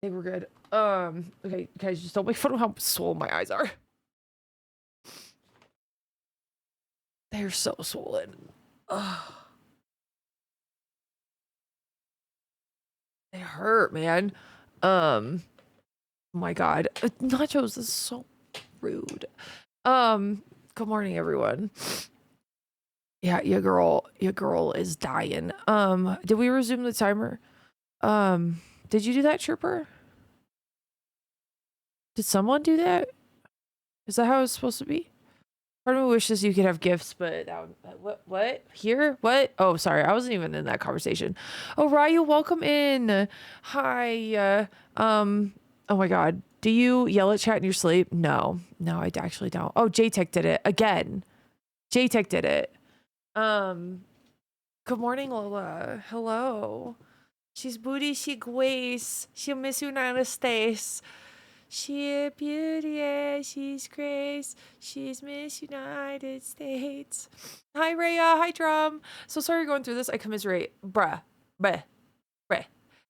They were good. Okay, guys, just don't make fun of how swollen my eyes are. They're so swollen. Ugh. They hurt, man. Oh my god. Nachos is so rude. Good morning, everyone. Yeah, your girl is dying. Did we resume the timer? Did you do that, Trooper? Did someone do that? Is that how it's supposed to be? Part of me wishes you could have gifts, but that would, what? Here? What? Oh, sorry. I wasn't even in that conversation. Oh, Ryu, welcome in. Hi. Oh my god. Do you yell at chat in your sleep? No. No, I actually don't. Oh, JTech did it. Again. JTech did it. Good morning, Lola. Hello. She's booty, she grace. She'll miss United States. She beauty, she's grace. She's Miss United States. Hi, Rhea. Hi, Drum. So sorry going through this. I commiserate. Bruh.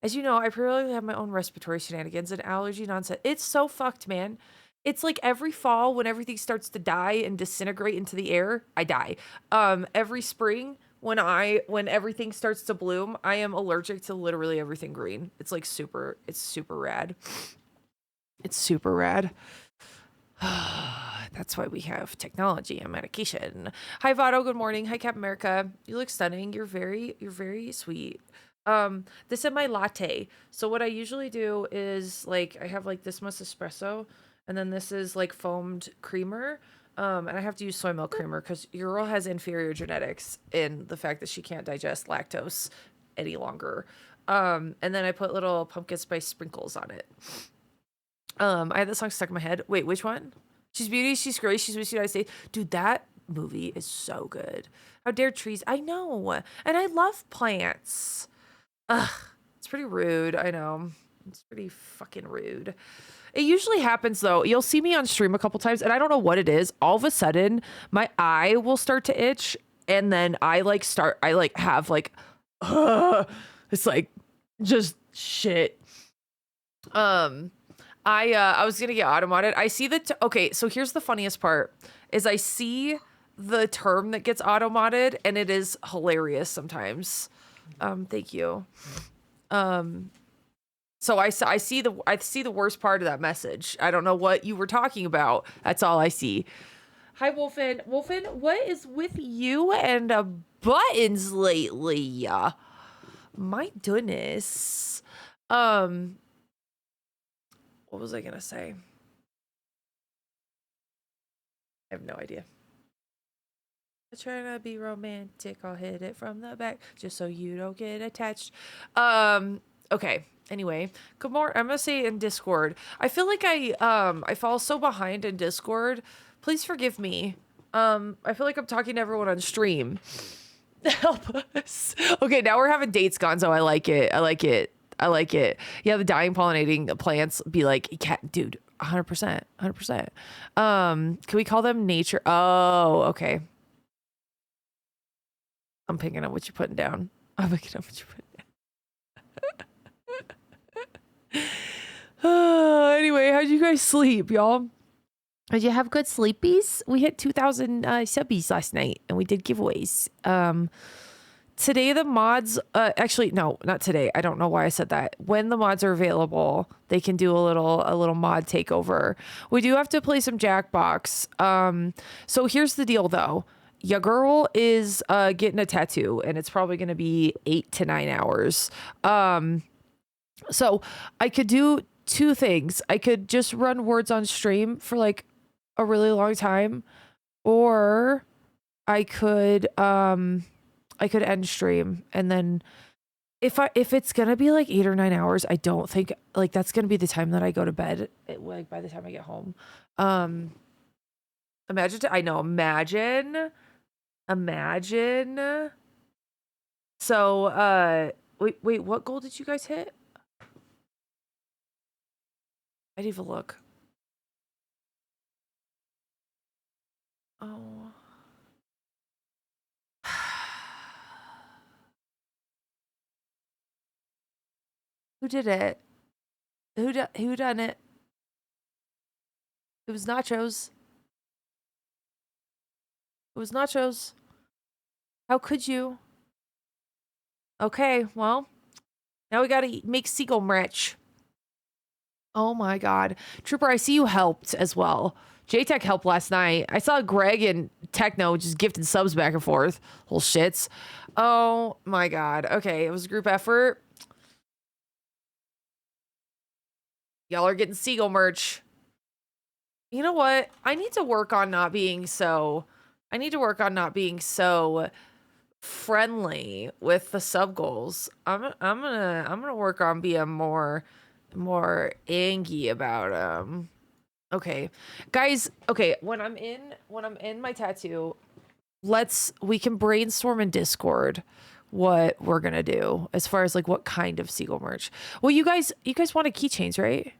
As you know, I periodically have my own respiratory shenanigans and allergy nonsense. It's so fucked, man. It's like every fall when everything starts to die and disintegrate into the air, I die. Every spring when everything starts to bloom, I am allergic to literally everything green. It's like it's super rad. It's super rad. That's why we have technology and medication. Hi, Vado. Good morning. Hi, Cap America. You look stunning. You're very sweet. This is my latte. So what I usually do is like, I have like this much espresso and then this is like foamed creamer. And I have to use soy milk creamer because your girl has inferior genetics in the fact that she can't digest lactose any longer. And then I put little pumpkin spice sprinkles on it. I had this song stuck in my head. Wait, which one? She's beauty, she's great, she's Miss United States. Dude, that movie is so good. How dare trees? I know. And I love plants. Ugh, it's pretty rude. I know. It's pretty fucking rude. It usually happens though. You'll see me on stream a couple times and I don't know what it is. All of a sudden, my eye will start to itch and then I have like, it's like just shit. I was gonna get automated. I see that. Okay, so here's the funniest part: is I see the term that gets automated, and it is hilarious sometimes. Thank you. So I see the worst part of that message. I don't know what you were talking about. That's all I see. Hi, Wolfen. Wolfen, what is with you and buttons lately? My goodness. What was I gonna say? I have no idea. I'm trying to be romantic. I'll hit it from the back just so you don't get attached. Okay. Anyway, good morning. I'm gonna say in Discord. I feel like I fall so behind in Discord. Please forgive me. I feel like I'm talking to everyone on stream. Help us. Okay, now we're having dates, Gonzo. I like it. I like it. I like it. Yeah, the dying pollinating plants be like, dude, 100%, 100%. Can we call them nature? Oh, okay. I'm picking up what you're putting down. I'm picking up what you're putting down. Anyway, how'd you guys sleep, y'all? Did you have good sleepies? We hit 2,000 subbies last night, and we did giveaways. Today the mods, actually, no, not today. I don't know why I said that. When the mods are available, they can do a little mod takeover. We do have to play some Jackbox. So here's the deal though. Your girl is getting a tattoo and it's probably going to be 8 to 9 hours. So I could do two things. I could just run words on stream for like a really long time, or I could end stream, and then if it's gonna be like 8 or 9 hours, I don't think like that's gonna be the time that I go to bed. Like by the time I get home. Imagine. So wait, what goal did you guys hit? I didn't even look. Oh. Who did it? Who done it? It was nachos. It was nachos. How could you? Okay, well, now we gotta make seagull merch. Oh my god. Trooper, I see you helped as well. JTech helped last night. I saw Greg and Techno just gifting subs back and forth. Whole shits. Oh my god. Okay, it was a group effort. Y'all are getting seagull merch. You know what? I need to work on not being so friendly with the sub goals. I'm gonna work on being more angy about them. Okay, guys. Okay, when I'm in my tattoo, we can brainstorm in Discord what we're gonna do as far as like what kind of seagull merch. Well, you guys wanted keychains, right?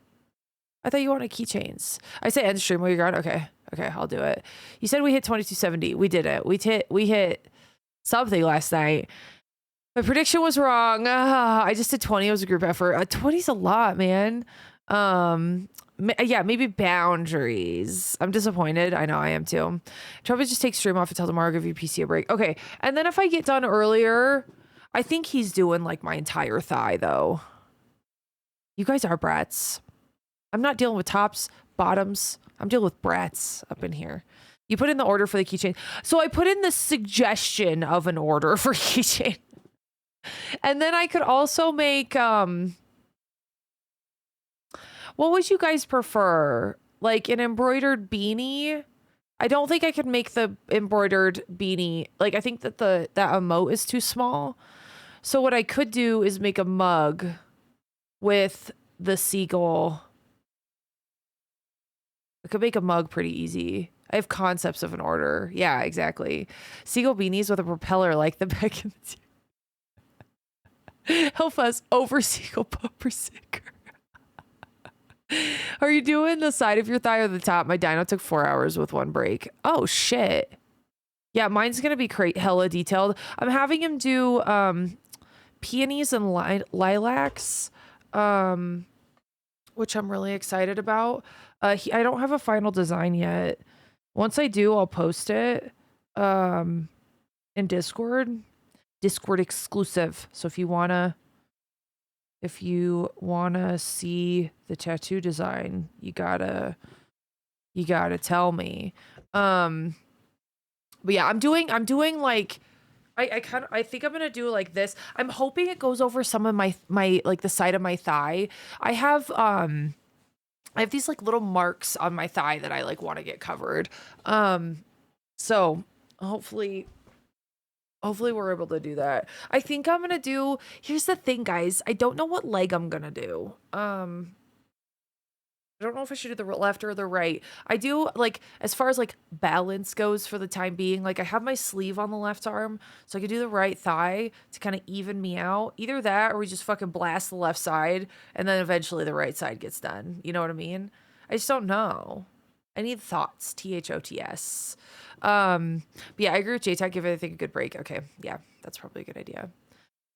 I thought you wanted keychains. I say end stream while you're gone. Okay, I'll do it. You said we hit 2270. We did it. We hit something last night. My prediction was wrong. I just did 20. It was a group effort. 20's a lot, man. Yeah, maybe boundaries. I'm disappointed. I know I am too. Probably just take stream off until tomorrow. Give your PC a break. Okay, and then if I get done earlier, I think he's doing like my entire thigh though. You guys are brats. I'm not dealing with tops, bottoms. I'm dealing with brats up in here. You put in the order for the keychain. So I put in the suggestion of an order for keychain. And then I could also make, what would you guys prefer? Like an embroidered beanie? I don't think I could make the embroidered beanie. Like, I think that that emote is too small. So what I could do is make a mug with the seagull. I could make a mug pretty easy. I have concepts of an order. Yeah, exactly. Seagull beanies with a propeller like the back in the help us over seagull bumper sticker. Are you doing the side of your thigh or the top? My dyno took 4 hours with one break. Oh shit. Yeah, mine's gonna be hella detailed. I'm having him do peonies and lilacs, which I'm really excited about. I don't have a final design yet. Once I do, I'll post it in Discord exclusive. So if you wanna see the tattoo design, you gotta tell me. But yeah, I'm doing like I think I'm gonna do like this. I'm hoping it goes over some of my like the side of my thigh. I have these like little marks on my thigh that I like want to get covered. So hopefully we're able to do that. I think I'm gonna do, here's the thing, guys. I don't know what leg I'm gonna do. I don't know if I should do the left or the right. I do, like, as far as like balance goes for the time being, like I have my sleeve on the left arm, so I could do the right thigh to kind of even me out. Either that or we just fucking blast the left side and then eventually the right side gets done. You know what I mean? I just don't know. I need thoughts. THOTS. But yeah, I agree with JTech. Give everything a good break. Okay. Yeah, that's probably a good idea.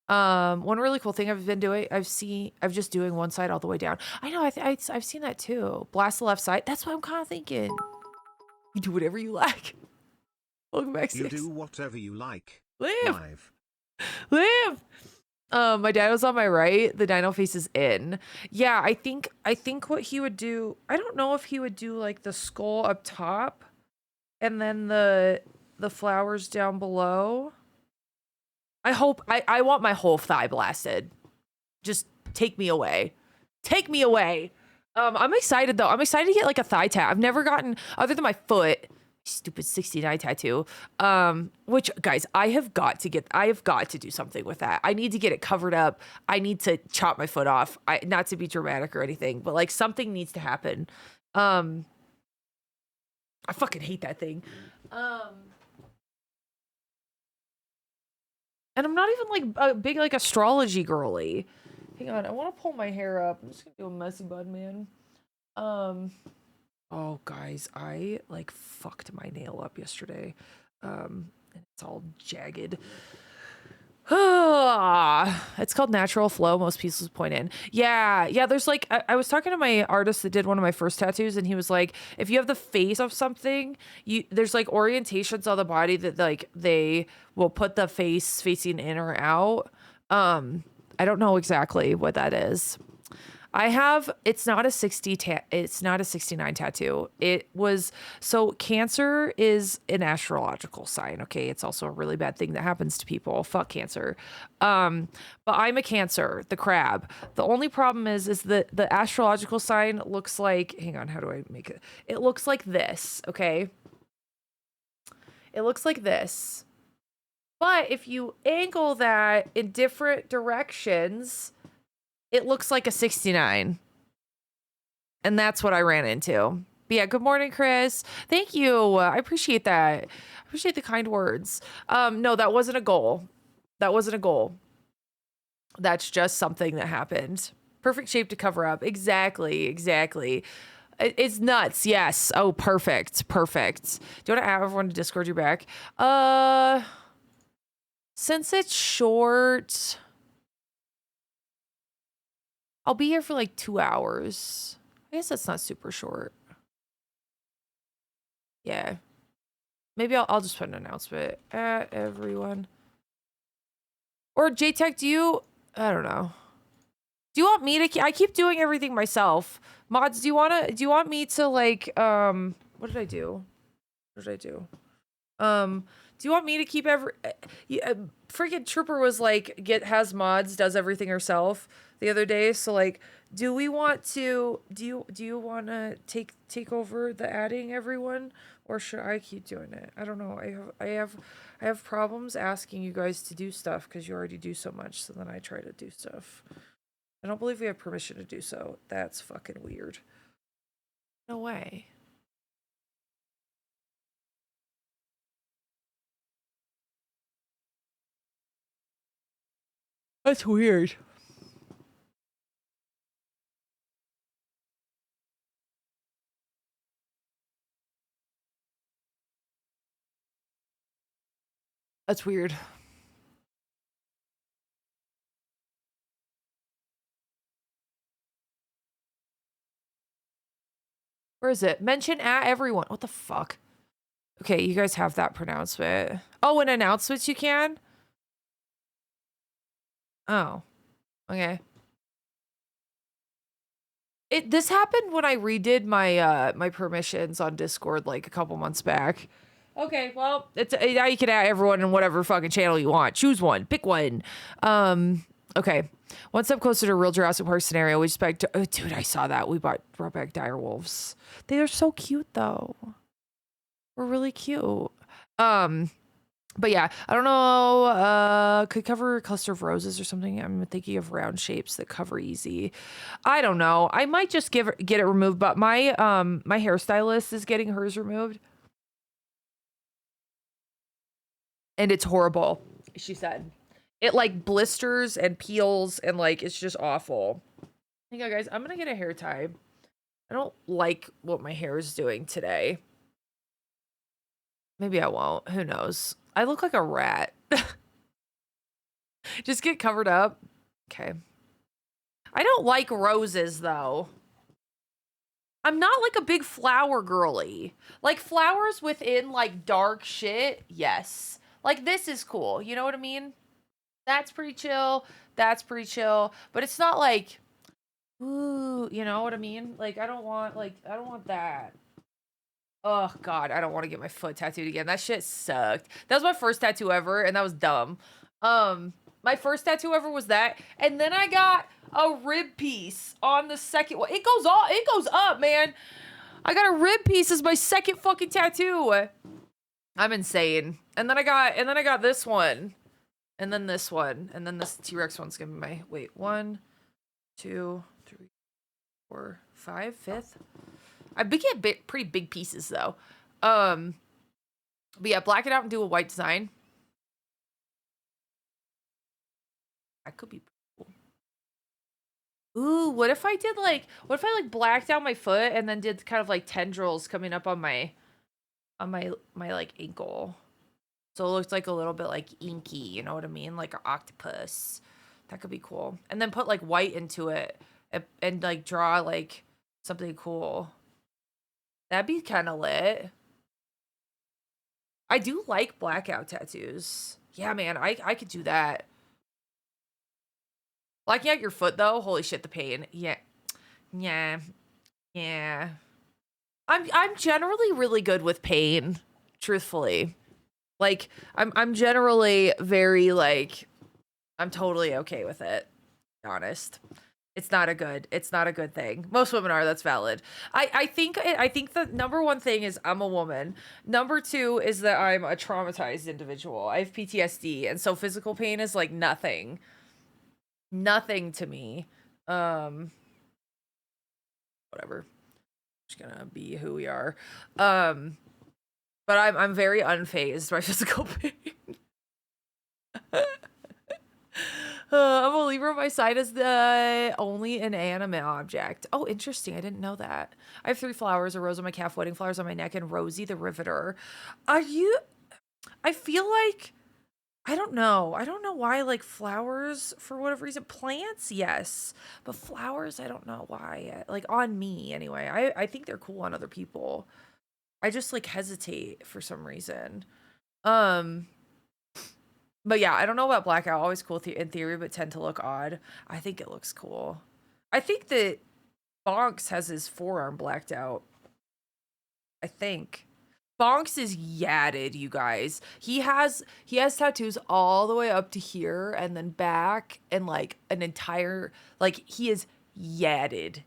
One really cool thing I've been doing, I'm just doing one side all the way down. I know, I've seen that too. Blast the left side. That's what I'm kind of thinking. You do whatever you like. Welcome back, You Six. do whatever you like. Live. My dyno's on my right. The dyno faces in. Yeah, I think what he would do, I don't know if he would do like the skull up top and then the flowers down below. I want my whole thigh blasted. Just take me away. Take me away. I'm excited though. I'm excited to get like a thigh tat. I've never gotten, other than my foot, stupid 69 tattoo. Which guys, I have got to do something with that. I need to get it covered up. I need to chop my foot off. Not to be dramatic or anything, but like something needs to happen. I fucking hate that thing. And I'm not even like a big like astrology girly. Hang on, I want to pull my hair up. I'm just gonna do a messy bun, man. Oh guys, I like fucked my nail up yesterday. And it's all jagged. It's called natural flow. Most pieces point in. Yeah. There's like, I was talking to my artist that did one of my first tattoos, and he was like, if you have the face of something, there's like orientations on the body that like they will put the face facing in or out. I don't know exactly what that is. It's not a 69 tattoo. It was, so Cancer is an astrological sign. Okay. It's also a really bad thing that happens to people. Fuck Cancer. But I'm a Cancer, the crab. The only problem is that the astrological sign looks like, hang on, how do I make it? It looks like this. Okay. It looks like this. But if you angle that in different directions, it looks like a 69. And that's what I ran into. But yeah, good morning, Chris. Thank you. I appreciate that. I appreciate the kind words. No, that wasn't a goal. That wasn't a goal. That's just something that happened. Perfect shape to cover up. Exactly. It's nuts. Yes. Oh, perfect. Do you want to add everyone to Discord you back? Since it's short, I'll be here for like 2 hours. I guess that's not super short. Yeah. Maybe I'll just put an announcement at everyone. Or JTech, I don't know. Do you want me to I keep doing everything myself. Mods, do you want me to like, what did I do? Do you want me to keep freaking Trooper was like, has mods, does everything herself the other day. So like, do you want to take over the adding everyone, or should I keep doing it? I don't know. I have problems asking you guys to do stuff because you already do so much. So then I try to do stuff. I don't believe we have permission to do so. That's fucking weird. No way. That's weird. That's weird. Where is it? Mention at everyone. What the fuck? Okay, you guys have that pronouncement. Oh, in announcements you can? Oh, okay. This happened when I redid my my permissions on Discord like a couple months back. Okay, well, now you can add everyone in whatever fucking channel you want. Choose one, pick one. Okay. One step closer to a real Jurassic Park scenario. We just back oh, dude, I saw that. We brought back dire wolves. They are so cute though. We're really cute. But yeah, I don't know, could cover a cluster of roses or something. I'm thinking of round shapes that cover easy. I don't know. I might just get it removed, but my my hairstylist is getting hers removed. And it's horrible, she said. It like blisters and peels and like it's just awful. Hang on, guys, I'm gonna get a hair tie. I don't like what my hair is doing today. Maybe I won't. Who knows? I look like a rat. Just get covered up. Okay. I don't like roses, though. I'm not like a big flower girly. Like flowers within like dark shit, yes. Like this is cool. You know what I mean? That's pretty chill. That's pretty chill. But it's not like, ooh, you know what I mean? Like I don't want that. Oh god, I don't want to get my foot tattooed again. That shit sucked. That was my first tattoo ever, and that was dumb. My first tattoo ever was that, and then I got a rib piece on the second one. It goes up, man. I got a rib piece as my second fucking tattoo. I'm insane. And then I got this one, and then this one, and then this T-Rex one's gonna be my 1, 2, 3, 4, 5, 5th. I get pretty big pieces though. But yeah, black it out and do a white design. That could be cool. Ooh, what if I blacked out my foot and then did kind of like tendrils coming up on my like ankle? So it looks like a little bit like inky, you know what I mean? Like an octopus. That could be cool. And then put like white into it and like draw like something cool. That'd be kind of lit. I do like blackout tattoos. Yeah, man, I could do that. Blacking out your foot though, holy shit, the pain. Yeah. Yeah. Yeah. I'm generally really good with pain, truthfully. Like I'm generally very like I'm totally okay with it. To be honest. It's not a good thing. Most women are, that's valid. I think the number one thing is I'm a woman. Number two is that I'm a traumatized individual. I have PTSD, and so physical pain is like nothing. Nothing to me. Whatever. Just gonna be who we are. But I'm very unfazed by physical pain. I'm a Libra. My sign is the only inanimate object. Oh, interesting. I didn't know that. I have 3 flowers, a rose on my calf, wedding flowers on my neck, and Rosie the Riveter. Are you... I feel like... I don't know. I don't know why, like, flowers, for whatever reason. Plants, yes. But flowers, I don't know why. Like, on me, anyway. I think they're cool on other people. I just, like, hesitate for some reason. But yeah, I don't know about blackout. Always cool in theory, but tend to look odd. I think it looks cool. I think that Bonks has his forearm blacked out. I think. Bonks is yadded, you guys. He has tattoos all the way up to here and then back and like an entire, like he is yadded.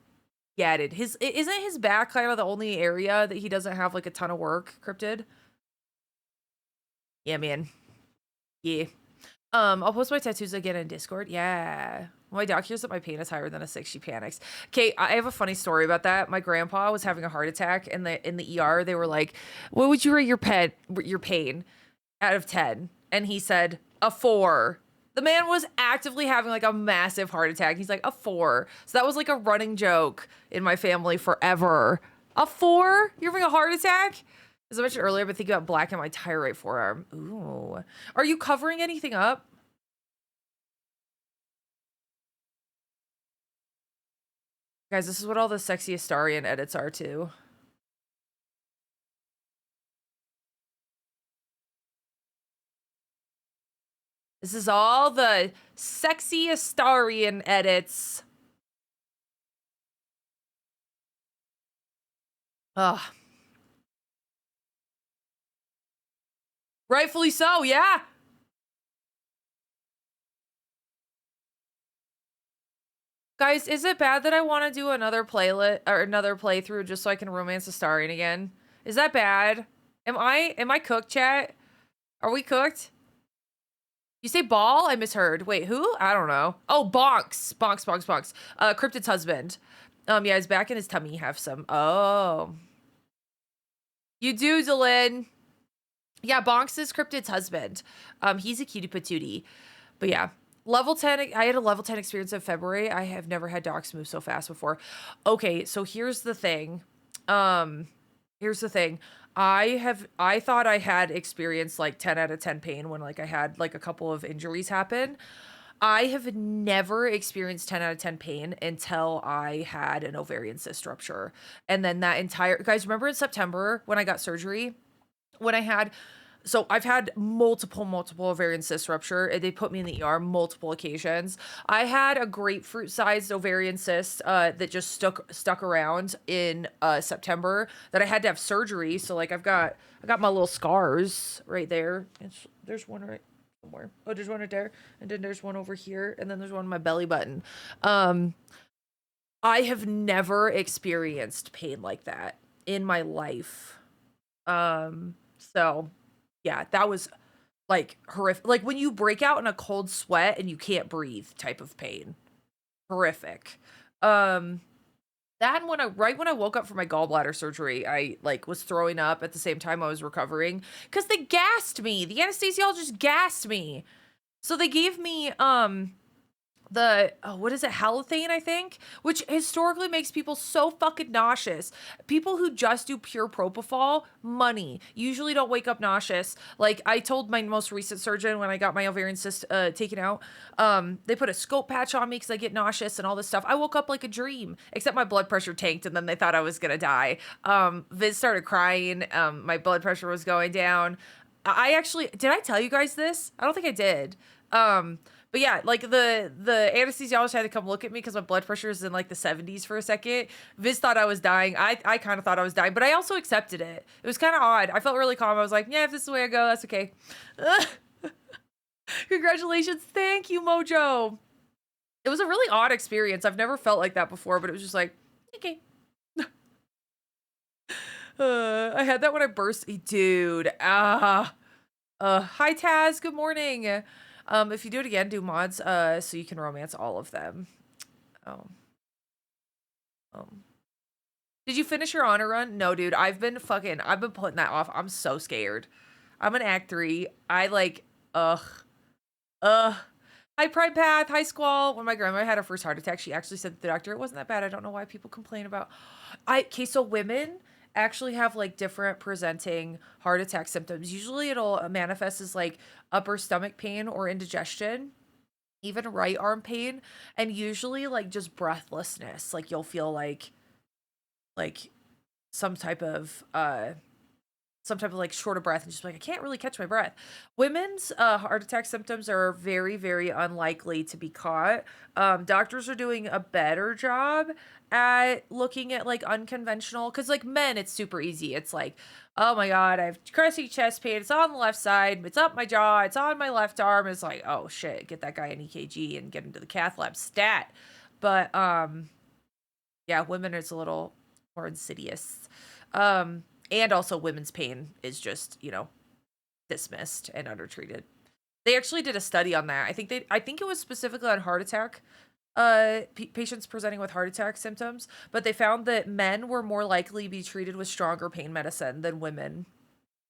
Yadded. Isn't his back kind of the only area that he doesn't have like a ton of work, Cryptid? Yeah, man. Yeah. I'll post my tattoos again in Discord. Yeah. My doc hears that my pain is higher than a 6. She panics. Okay, I have a funny story about that. My grandpa was having a heart attack in the ER. They were like, "What would you rate your pain out of 10?" And he said a 4. The man was actively having like a massive heart attack. He's like a 4. So that was like a running joke in my family forever. A 4? You're having a heart attack? As I mentioned earlier, I've been thinking about blacking my entire right forearm. Ooh. Are you covering anything up? Guys, this is what all the sexy Astarian edits are too. This is all the sexy Astarian edits. Ugh. Rightfully so, yeah. Guys, is it bad that I want to do another playlet or another playthrough just so I can romance Astarian again? Is that bad? Am I cooked, chat? Are we cooked? You say ball? I misheard. Wait, who? I don't know. Oh, Bonks. Bonks. Cryptid's husband. Yeah, his back and his tummy have some. Oh. You do, Dylan. Yeah, Bonks is Cryptid's husband. He's a cutie patootie. But yeah. Level 10, I had a level 10 experience in February. I have never had docs move so fast before. Okay, so here's the thing. I thought I had experienced like 10 out of 10 pain when like I had like a couple of injuries happen. I have never experienced 10 out of 10 pain until I had an ovarian cyst rupture. And then that entire, guys, remember in September when I got surgery? So I've had multiple ovarian cyst rupture. They put me in the ER multiple occasions. I had a grapefruit-sized ovarian cyst that just stuck around in September that I had to have surgery. So like I got my little scars right there. There's one right somewhere. Oh, there's one right there, and then there's one over here, and then there's one on my belly button. I have never experienced pain like that in my life. So yeah, that was like horrific. Like when you break out in a cold sweat and you can't breathe type of pain. Horrific. That right when I woke up from my gallbladder surgery, I like was throwing up at the same time I was recovering because they gassed me. The anesthesiologist gassed me. So they gave me what is it, halothane, I think, which historically makes people so fucking nauseous. People who just do pure propofol, money, usually don't wake up nauseous. Like, I told my most recent surgeon when I got my ovarian cyst taken out, they put a scope patch on me because I get nauseous and all this stuff. I woke up like a dream, except my blood pressure tanked, and then they thought I was gonna die. Viz started crying. My blood pressure was going down. I actually, did I tell you guys this? I don't think I did. But yeah, like the anesthesiologist had to come look at me because my blood pressure is in like the 70s for a second. Viz thought I was dying. I kind of thought I was dying, but I also accepted it. It was kind of odd. I felt really calm. I was like, yeah, if this is the way I go, that's okay. Congratulations. Thank you, Mojo. It was a really odd experience. I've never felt like that before, but it was just like, okay. I had that when I burst. Dude. Hi, Taz. Good morning. If you do it again, do mods, so you can romance all of them. Did you finish your honor run? No, dude, I've been putting that off. I'm so scared. I'm an act 3. I like, Hi, Pride Path. Hi, Squall. When my grandma had her first heart attack, she actually said to the doctor, it wasn't that bad. I don't know why people complain about, okay, so women actually have like different presenting heart attack symptoms. Usually it'll manifest as like upper stomach pain or indigestion, even right arm pain, and usually like just breathlessness. Like you'll feel like some type of like short of breath and just like, I can't really catch my breath. Women's heart attack symptoms are very, very unlikely to be caught. Doctors are doing a better job at looking at like unconventional, because like men, it's super easy. It's like, oh my God, I have crushing chest pain. It's on the left side. It's up my jaw. It's on my left arm. It's like, oh shit, get that guy an EKG and get into the cath lab stat. But yeah, women, it's a little more insidious. And also women's pain is just, dismissed and undertreated. They actually did a study on that. I think it was specifically on heart attack, patients presenting with heart attack symptoms, but they found that men were more likely to be treated with stronger pain medicine than women,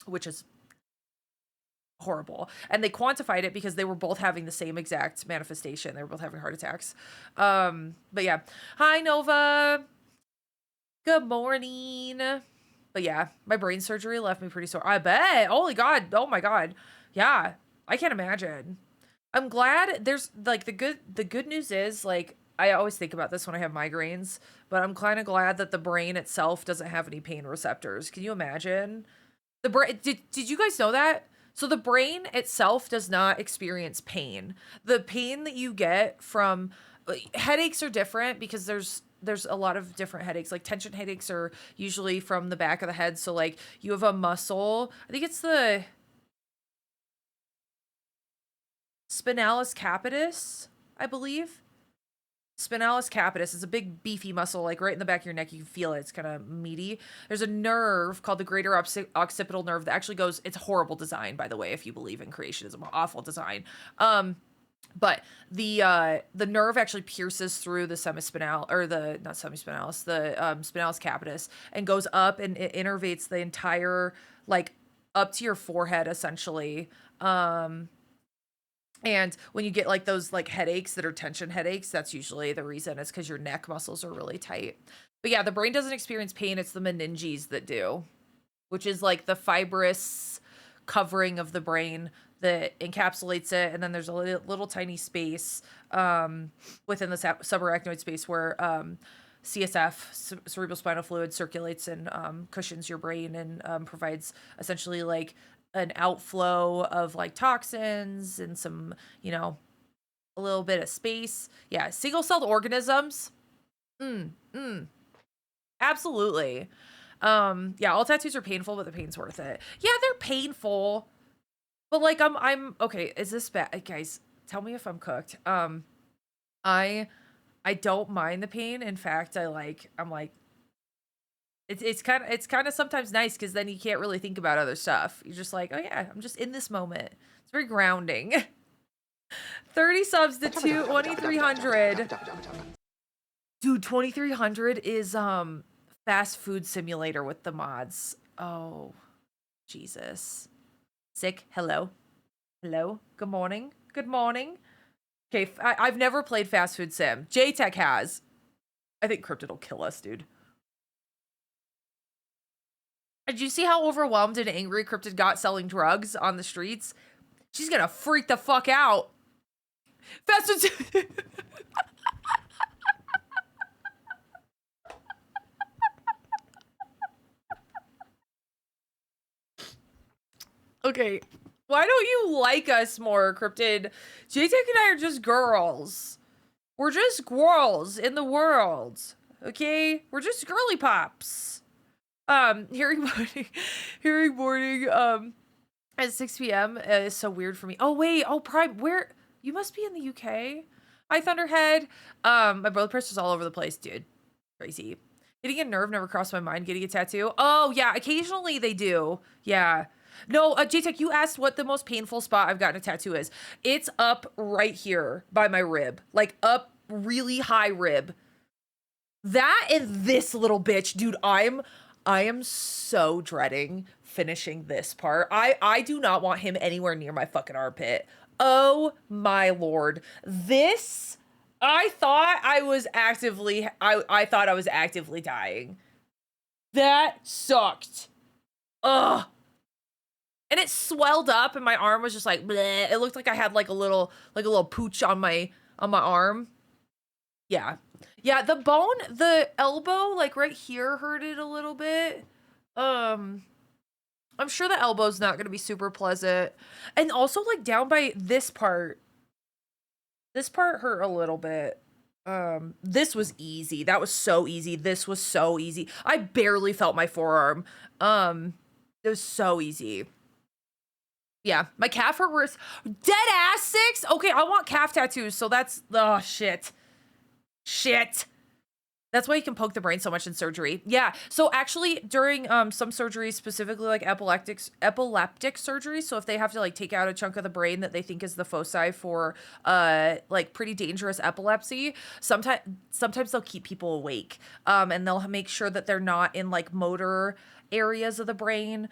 which is horrible. And they quantified it because they were both having the same exact manifestation. They were both having heart attacks. But yeah. Hi, Nova. Good morning. But yeah, my brain surgery left me pretty sore. I bet. Holy God. Oh my God. Yeah. I can't imagine. I'm glad there's like the good news is, like, I always think about this when I have migraines, but I'm kind of glad that the brain itself doesn't have any pain receptors. Can you imagine? The brain, did you guys know that? So the brain itself does not experience pain. The pain that you get from headaches are different because there's a lot of different headaches. Like tension headaches are usually from the back of the head. So like you have a muscle, I think it's the spinalis capitis, I believe. Spinalis capitis is a big beefy muscle, like right in the back of your neck. You can feel it. It's kind of meaty. There's a nerve called the greater occipital nerve that actually goes, it's a horrible design, by the way, if you believe in creationism, awful design. But the nerve actually pierces through the semispinal, or the, not semispinalis, the spinalis capitis, and goes up, and it innervates the entire, like, up to your forehead, essentially. And when you get like those like headaches that are tension headaches, that's usually the reason. It's because your neck muscles are really tight. But yeah, the brain doesn't experience pain. It's the meninges that do, which is like the fibrous covering of the brain that encapsulates it. And then there's a little tiny space within the subarachnoid space where CSF, cerebral spinal fluid, circulates and cushions your brain and provides essentially like an outflow of like toxins and some, a little bit of space. Yeah, single-celled organisms. Absolutely. Yeah, all tattoos are painful, but the pain's worth it. Yeah, they're painful. But like I'm okay, is this bad? Guys, tell me if I'm cooked. I don't mind the pain. In fact, I'm like it's kind of sometimes nice because then you can't really think about other stuff. You're just like, oh yeah, I'm just in this moment. It's very grounding. 30 subs to 2,300. Dude, 2,300 is fast food simulator with the mods. Oh, Jesus. Sick. Hello. Good morning. Okay, I've never played Fast Food Sim. J-Tech has. I think Cryptid will kill us, dude. Did you see how overwhelmed and angry Cryptid got selling drugs on the streets? She's gonna freak the fuck out. Fast Food Sim. Okay. Why don't you like us more, Cryptid? J-Tech and I are just girls. We're just girls in the world. Okay? We're just girly pops. Hearing morning, at 6 p.m. Is so weird for me. Oh, wait. Oh, Prime. Where? You must be in the UK. Hi, Thunderhead. My brother press all over the place, dude. Crazy. Getting a nerve never crossed my mind. Getting a tattoo. Oh, yeah. Occasionally they do. Yeah. No, J-Tech, you asked what the most painful spot I've gotten a tattoo is. It's up right here by my rib. Like, up really high rib. That and this little bitch. Dude, I am so dreading finishing this part. I do not want him anywhere near my fucking armpit. Oh, my lord. This... I thought I was actively dying. That sucked. Ugh. And it swelled up and my arm was just like bleh. It looked like I had like a little pooch on my arm. Yeah. Yeah, the bone, the elbow like right here hurted a little bit. I'm sure the elbow's not going to be super pleasant. And also like down by this part. This part hurt a little bit. This was easy. That was so easy. This was so easy. I barely felt my forearm. It was so easy. Yeah, my calf hurt worse. Dead ass 6? Okay, I want calf tattoos, so that's... Oh, shit. Shit. That's why you can poke the brain so much in surgery. Yeah, so actually, during some surgeries, specifically like epileptic surgery, so if they have to like take out a chunk of the brain that they think is the foci for like pretty dangerous epilepsy, sometimes they'll keep people awake, and they'll make sure that they're not in like motor areas of the brain,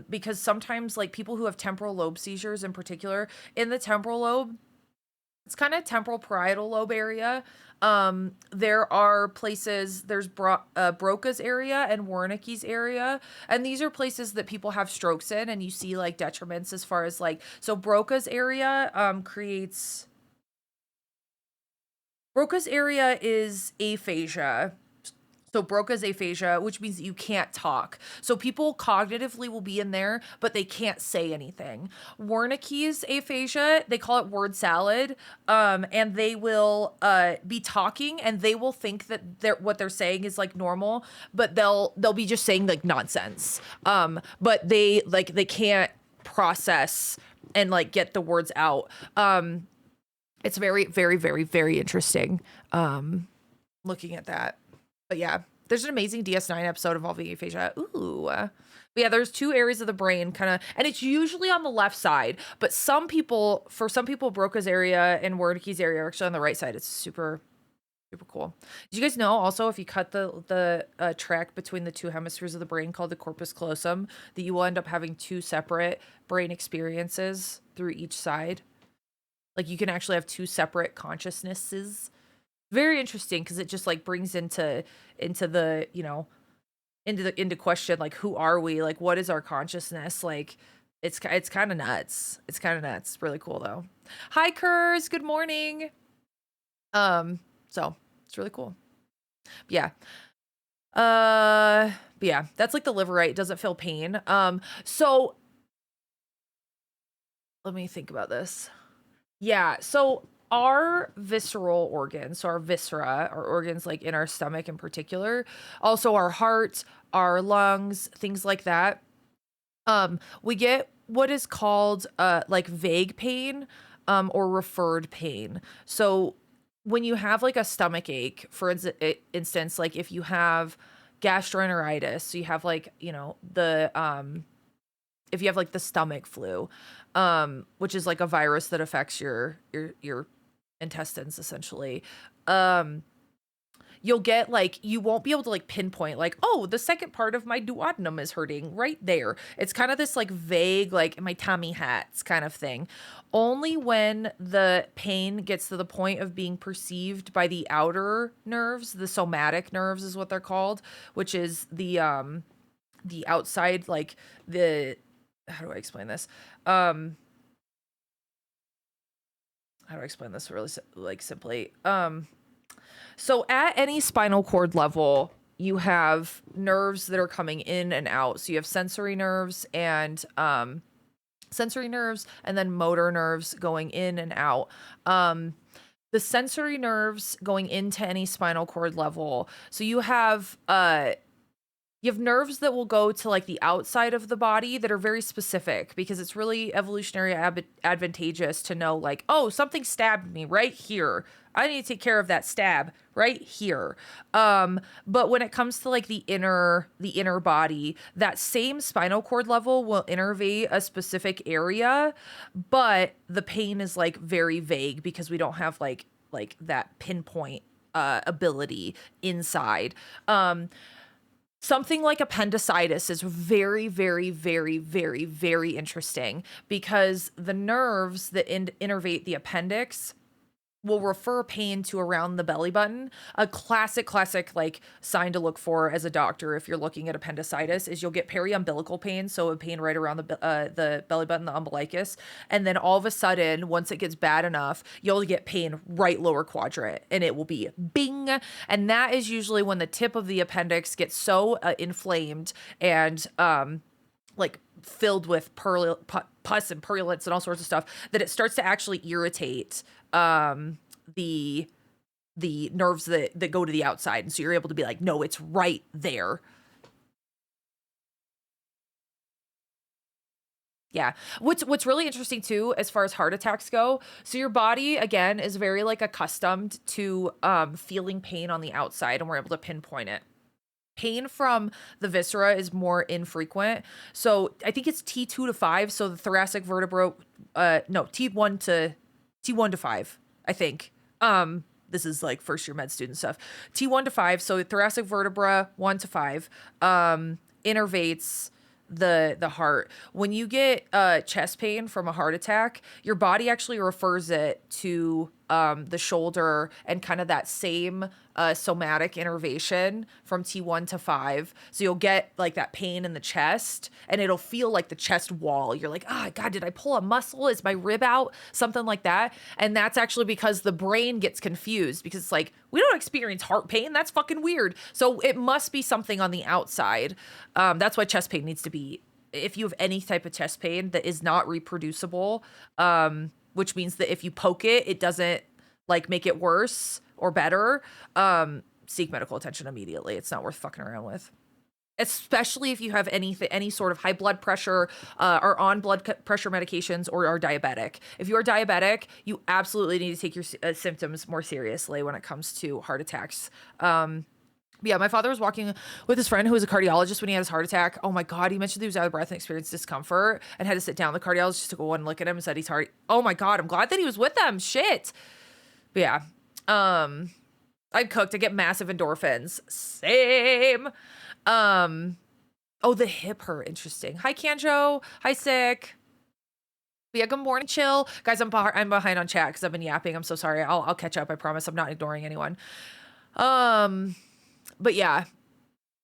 because sometimes like people who have temporal lobe seizures in particular, in the temporal lobe, it's kind of temporal parietal lobe area. There are places, there's Broca's area and Wernicke's area, and these are places that people have strokes in, and you see like detriments as far as like, so Broca's area Broca's area is aphasia. So Broca's aphasia, which means that you can't talk. So people cognitively will be in there, but they can't say anything. Wernicke's aphasia, they call it word salad, and they will be talking, and they will think that what they're saying is like normal, but they'll be just saying like nonsense. But they can't process and like get the words out. It's very, very, very, very interesting looking at that. But yeah, there's an amazing DS9 episode involving aphasia. Ooh. But yeah, there's 2 areas of the brain kind of, and it's usually on the left side, but for some people, Broca's area and Wernicke's area are actually on the right side. It's super, super cool. Did you guys know also if you cut the track between the 2 hemispheres of the brain called the corpus callosum, that you will end up having 2 separate brain experiences through each side? Like you can actually have 2 separate consciousnesses. Very interesting because it just like brings into the, you know, into question like who are we, like what is our consciousness, like it's kind of nuts. It's kind of nuts. Really cool though. Hi Kurz, good morning. So it's really cool. But yeah, that's like the liver, right? It doesn't feel pain. So let me think about this. Yeah, so our visceral organs, so our viscera, our organs like in our stomach in particular, also our heart, our lungs, things like that, we get what is called like vague pain or referred pain. So when you have like a stomach ache, for instance, like if you have gastroenteritis, so you have like, you know, the if you have like the stomach flu, which is like a virus that affects your intestines essentially. you'll get like, you won't be able to like pinpoint like, oh, the second part of my duodenum is hurting right there. It's kind of this like vague, like my tummy hurts kind of thing. Only when the pain gets to the point of being perceived by the outer nerves, the somatic nerves is what they're called, which is the outside, like how do I explain this? How do I explain this really like simply? So at any spinal cord level, you have nerves that are coming in and out. So you have sensory nerves and then motor nerves going in and out. The sensory nerves going into any spinal cord level. So you have nerves that will go to like the outside of the body that are very specific, because it's really evolutionary advantageous to know like, oh, something stabbed me right here. I need to take care of that stab right here. But when it comes to like the inner body, that same spinal cord level will innervate a specific area, but the pain is like very vague because we don't have like that pinpoint ability inside. Something like appendicitis is very, very, very, very, very interesting, because the nerves that innervate the appendix will refer pain to around the belly button. A classic like sign to look for as a doctor if you're looking at appendicitis is you'll get periumbilical pain, so a pain right around the belly button, the umbilicus, and then all of a sudden, once it gets bad enough, you'll get pain right lower quadrant, and it will be bing, and that is usually when the tip of the appendix gets so inflamed and like filled with pus and purulence and all sorts of stuff that it starts to actually irritate the nerves that go to the outside. And so you're able to be like, no, it's right there. Yeah. What's really interesting too, as far as heart attacks go, so your body again is very like accustomed to feeling pain on the outside, and we're able to pinpoint it. Pain from the viscera is more infrequent. So I think it's T2 to 5. So the thoracic vertebra, T1 to 5, I think. This is like first year med student stuff. T1 to 5. So thoracic vertebra 1 to 5 innervates the heart. When you get chest pain from a heart attack, your body actually refers it to the shoulder and kind of that same somatic innervation from T1 to 5. So you'll get like that pain in the chest, and it'll feel like the chest wall. You're like, oh God, did I pull a muscle? Is my rib out? Something like that. And that's actually because the brain gets confused, because it's like, we don't experience heart pain. That's fucking weird. So it must be something on the outside. That's why chest pain needs to be, if you have any type of chest pain that is not reproducible, which means that if you poke it, it doesn't like make it worse or better, seek medical attention immediately. It's not worth fucking around with. Especially if you have any sort of high blood pressure, or on blood pressure medications, or are diabetic. If you are diabetic, you absolutely need to take your symptoms more seriously when it comes to heart attacks. Yeah, my father was walking with his friend who was a cardiologist when he had his heart attack. Oh my God, he mentioned he was out of breath and experienced discomfort and had to sit down. The cardiologist took one look at him and said he's heart. Oh my God, I'm glad that he was with them. Shit. But yeah, I cooked. I get massive endorphins. Same. Oh, the hip hurt. Interesting. Hi, Kanjo. Hi, Sick. But yeah, good morning, chill. Guys, I'm behind on chat because I've been yapping. I'm so sorry. I'll catch up. I promise. I'm not ignoring anyone. But yeah,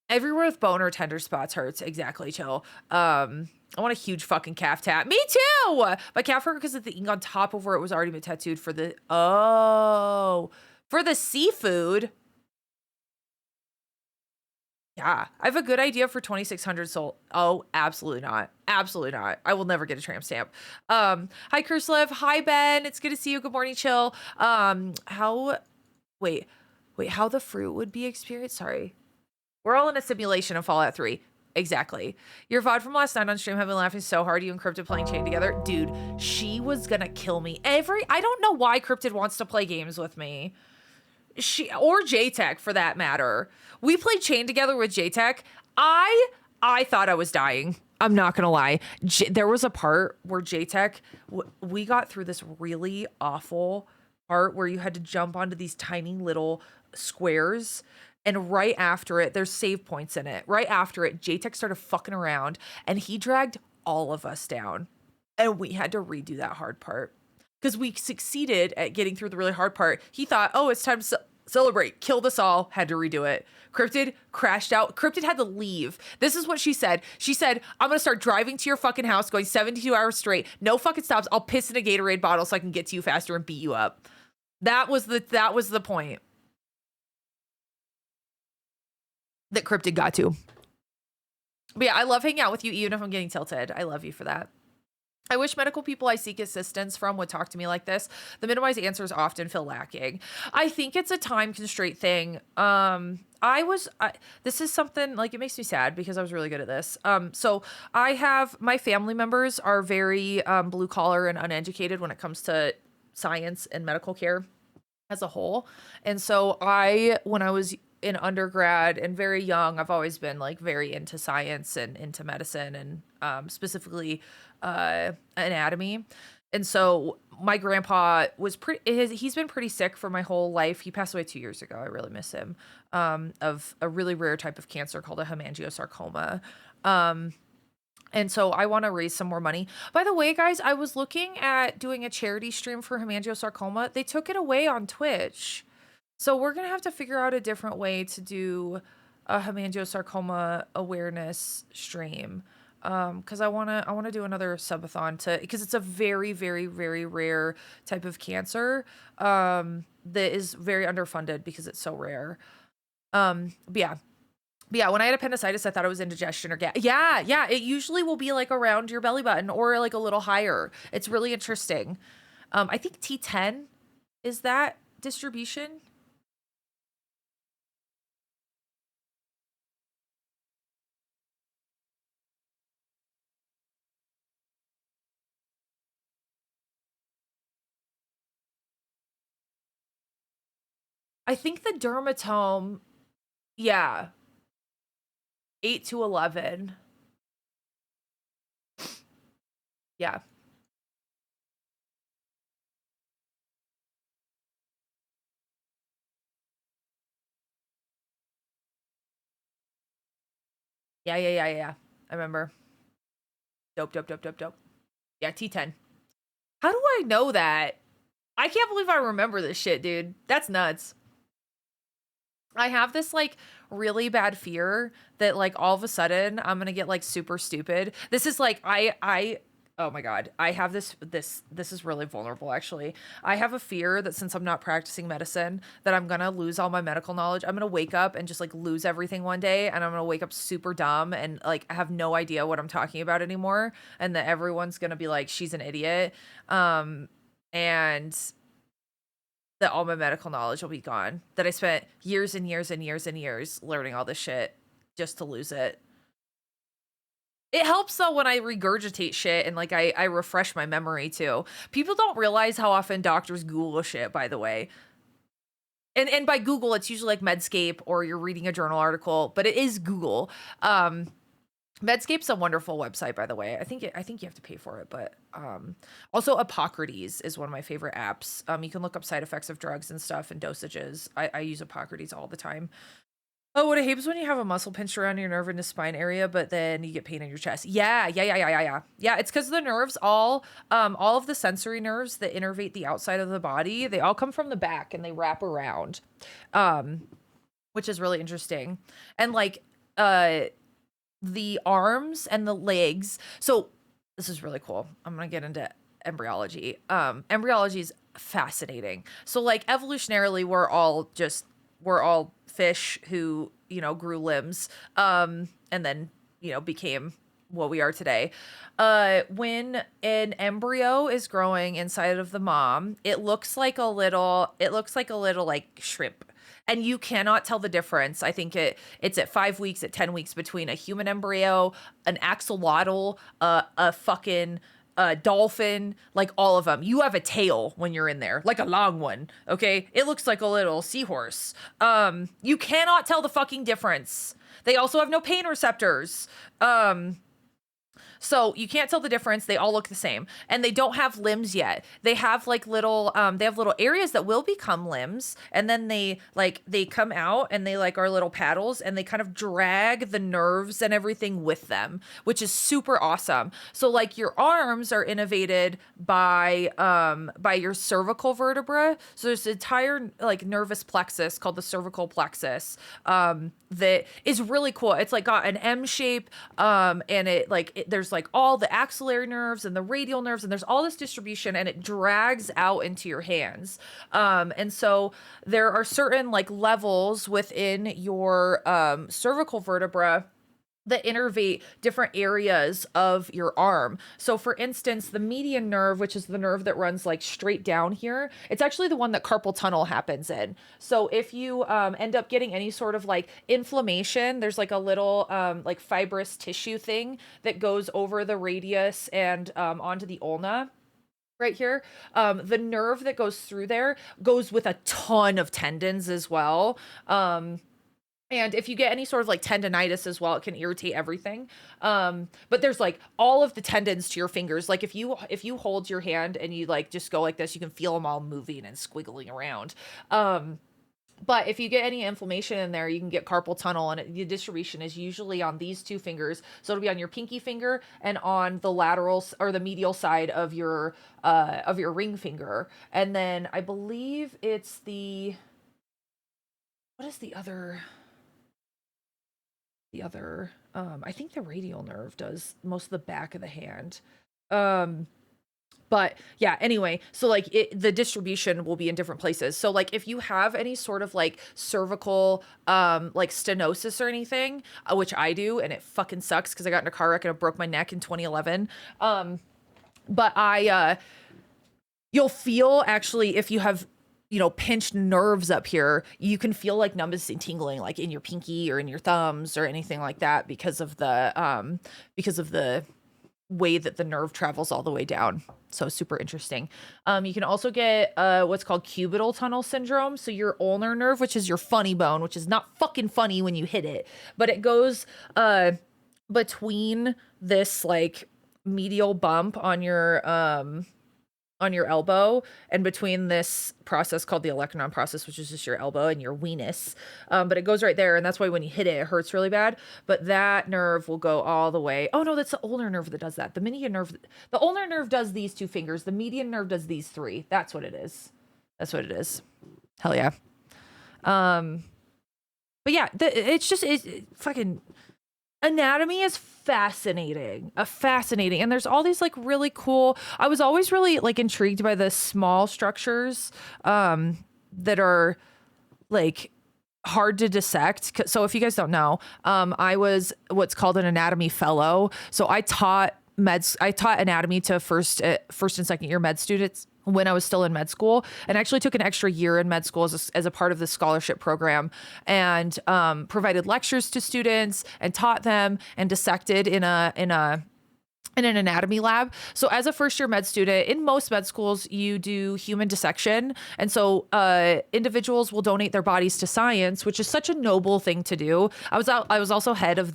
everywhere with bone or tender spots hurts. Exactly, chill. I want a huge fucking calf tat. Me too! My calf hurt because of the ink on top of where it was already been tattooed for the seafood. Yeah, I have a good idea for 2600 soul. Oh, absolutely not. Absolutely not. I will never get a tramp stamp. Hi, Kurslev. Hi, Ben. It's good to see you. Good morning, chill. How the fruit would be experienced? Sorry. We're all in a simulation of Fallout 3. Exactly. Your VOD from last night on stream have been laughing so hard. You and Cryptid playing Chain together. Dude, she was gonna kill me. I don't know why Cryptid wants to play games with me. She, or JTech for that matter. We played Chain together with JTech. I thought I was dying. I'm not gonna lie. There was a part where JTech, we got through this really awful part where you had to jump onto these tiny little squares. And right after it, there's save points in it. Right after it, JTech started fucking around and he dragged all of us down. And we had to redo that hard part. Because we succeeded at getting through the really hard part. He thought, oh, it's time to celebrate. Killed us all. Had to redo it. Cryptid crashed out. Cryptid had to leave. This is what she said. She said, I'm going to start driving to your fucking house, going 72 hours straight. No fucking stops. I'll piss in a Gatorade bottle so I can get to you faster and beat you up. That was the point that Cryptid got to. But yeah, I love hanging out with you even if I'm getting tilted. I love you for that. I wish medical people I seek assistance from would talk to me like this. The minimized answers often feel lacking. I think it's a time constraint thing. This is something, like, it makes me sad because I was really good at this. So I have, my family members are very blue collar and uneducated when it comes to science and medical care as a whole. And so when I was in undergrad and very young, I've always been like very into science and into medicine and specifically anatomy. And so my grandpa was he's been pretty sick for my whole life. He passed away 2 years ago. I really miss him, of a really rare type of cancer called a hemangiosarcoma. And so I want to raise some more money. By the way, guys, I was looking at doing a charity stream for hemangiosarcoma. They took it away on Twitch. So we're going to have to figure out a different way to do a hemangiosarcoma awareness stream. Cause I want to do another subathon because it's a very, very, very rare type of cancer, that is very underfunded because it's so rare. But yeah, when I had appendicitis, I thought it was indigestion or gas. Yeah. It usually will be like around your belly button or like a little higher. It's really interesting. I think T10 is that distribution. I think the dermatome, yeah, 8 to 11. Yeah. Yeah. I remember. Dope. Yeah, T10. How do I know that? I can't believe I remember this shit, dude. That's nuts. I have this like really bad fear that like all of a sudden I'm gonna get like super stupid. This is like oh my god, I have this is really vulnerable actually. I have a fear that since I'm not practicing medicine that I'm gonna lose all my medical knowledge. I'm gonna wake up and just like lose everything one day, and I'm gonna wake up super dumb and like have no idea what I'm talking about anymore, and that everyone's gonna be like, she's an idiot. And that all my medical knowledge will be gone. That I spent years and years and years and years learning all this shit just to lose it. It helps though when I regurgitate shit and like I refresh my memory too. People don't realize how often doctors Google shit, by the way. And by Google, it's usually like Medscape or you're reading a journal article, but it is Google. Medscape's a wonderful website, by the way. I think you have to pay for it, but also Epocrates is one of my favorite apps. You can look up side effects of drugs and stuff and dosages. I use Epocrates all the time. Oh, what I hate is when you have a muscle pinched around your nerve in the spine area, but then you get pain in your chest. Yeah. Yeah, it's because the nerves all of the sensory nerves that innervate the outside of the body, they all come from the back and they wrap around, which is really interesting. And like the arms and the legs. So this is really cool. I'm gonna get into embryology. Embryology is fascinating. So like evolutionarily, we're all fish who, grew limbs, and then, became what we are today. When an embryo is growing inside of the mom, it looks like a little like shrimp. And you cannot tell the difference. I think it's at 5 weeks, at 10 weeks between a human embryo, an axolotl, a fucking dolphin, like all of them. You have a tail when you're in there, like a long one. Okay, it looks like a little seahorse. You cannot tell the fucking difference. They also have no pain receptors. So you can't tell the difference. They all look the same, and they don't have limbs yet. They have like they have little areas that will become limbs, and then they come out and they like are little paddles, and they kind of drag the nerves and everything with them, which is super awesome. So like your arms are innervated by your cervical vertebra. So there's an entire like nervous plexus called the cervical plexus that is really cool. It's like got an M shape, and there's like all the axillary nerves and the radial nerves, and there's all this distribution, and it drags out into your hands. And so there are certain like levels within your cervical vertebra that innervate different areas of your arm. So for instance, the median nerve, which is the nerve that runs like straight down here, it's actually the one that carpal tunnel happens in. So if you end up getting any sort of like inflammation, there's like a little like fibrous tissue thing that goes over the radius and onto the ulna right here. The nerve that goes through there goes with a ton of tendons as well. And if you get any sort of like tendonitis as well, it can irritate everything. But there's like all of the tendons to your fingers. Like if you hold your hand and you like just go like this, you can feel them all moving and squiggling around. But if you get any inflammation in there, you can get carpal tunnel, and the distribution is usually on these two fingers. So it'll be on your pinky finger and on the lateral or the medial side of your ring finger. And then I believe it's what is the other? I think the radial nerve does most of the back of the hand. But yeah, anyway, so like the distribution will be in different places. So like if you have any sort of like cervical like stenosis or anything, which I do, and it fucking sucks because I got in a car wreck and I broke my neck in 2011. But you'll feel actually if you have pinched nerves up here, you can feel like numbness and tingling like in your pinky or in your thumbs or anything like that because of the way that the nerve travels all the way down. So super interesting. You can also get what's called cubital tunnel syndrome. So your ulnar nerve, which is your funny bone, which is not fucking funny when you hit it, but it goes between this like medial bump on your elbow and between this process called the olecranon process, which is just your elbow and your weenus. But it goes right there, and that's why when you hit it, it hurts really bad. But that nerve will go all the way. Oh no, that's the ulnar nerve that does that. The ulnar nerve does these two fingers. The median nerve does these three. That's what it is. Hell yeah. But yeah, it's fucking anatomy is fascinating, and there's all these like really cool. I was always really like intrigued by the small structures that are like hard to dissect. So if you guys don't know, I was what's called an anatomy fellow. So I taught anatomy to first and second year med students when I was still in med school, and actually took an extra year in med school as a part of the scholarship program, and provided lectures to students and taught them and dissected in an anatomy lab. So as a first year med student, in most med schools, you do human dissection. And so individuals will donate their bodies to science, which is such a noble thing to do. I was also head of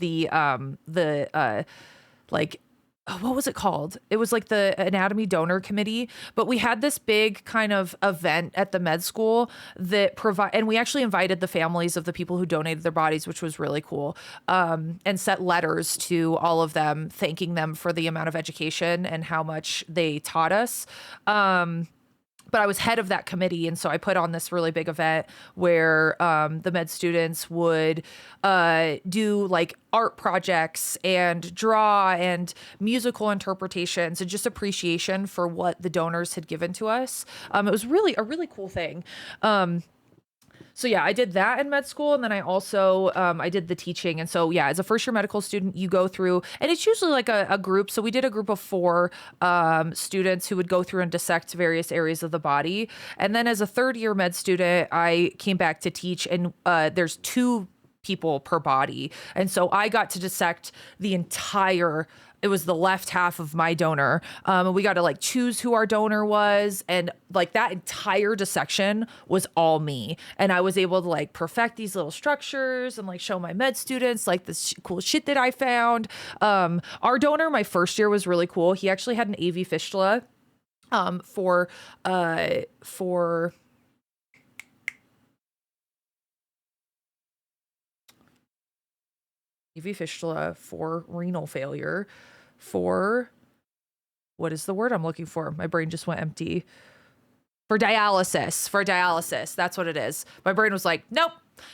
what was it called? It was like the anatomy donor committee, but we had this big kind of event at the med school that and we actually invited the families of the people who donated their bodies, which was really cool. And sent letters to all of them, thanking them for the amount of education and how much they taught us. But I was head of that committee, and so I put on this really big event where the med students would do like art projects and draw and musical interpretations and just appreciation for what the donors had given to us. It was really a really cool thing. So yeah, I did that in med school, and then I also I did the teaching. And so yeah, as a first year medical student, you go through, and it's usually like a group. So we did a group of 4 students who would go through and dissect various areas of the body. And then as a third year med student, I came back to teach, and there's 2 people per body. And so I got to dissect the entire it was the left half of my donor. And we got to like choose who our donor was. And like that entire dissection was all me. And I was able to like perfect these little structures and like show my med students like this cool shit that I found. Our donor, my first year, was really cool. He actually had an AV fistula for AV fistula, for renal failure, for what is the word I'm looking for? My brain just went empty. For dialysis. That's what it is. My brain was like, nope.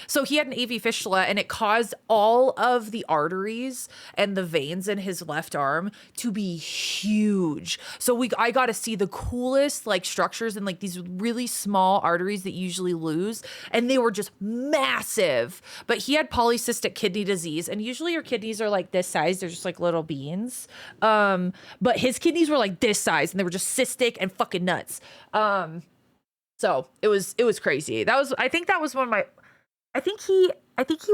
So he had an AV fistula and it caused all of the arteries and the veins in his left arm to be huge. So I got to see the coolest like structures and like these really small arteries that you usually lose. And they were just massive. But he had polycystic kidney disease. And usually your kidneys are like this size. They're just like little beans. But his kidneys were like this size and they were just cystic and fucking nuts. So it was crazy. I think he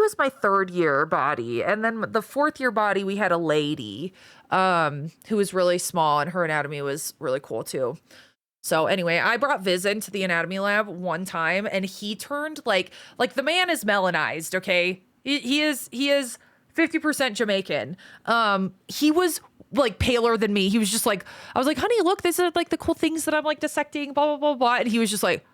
was my third year body. And then the fourth year body, we had a lady, who was really small and her anatomy was really cool too. So anyway, I brought Viz into the anatomy lab one time and he turned like the man is melanized. Okay. He is 50% Jamaican. He was like paler than me. He was just like, I was like, honey, look, these are like the cool things that I'm like dissecting, blah, blah, blah, blah. And he was just like,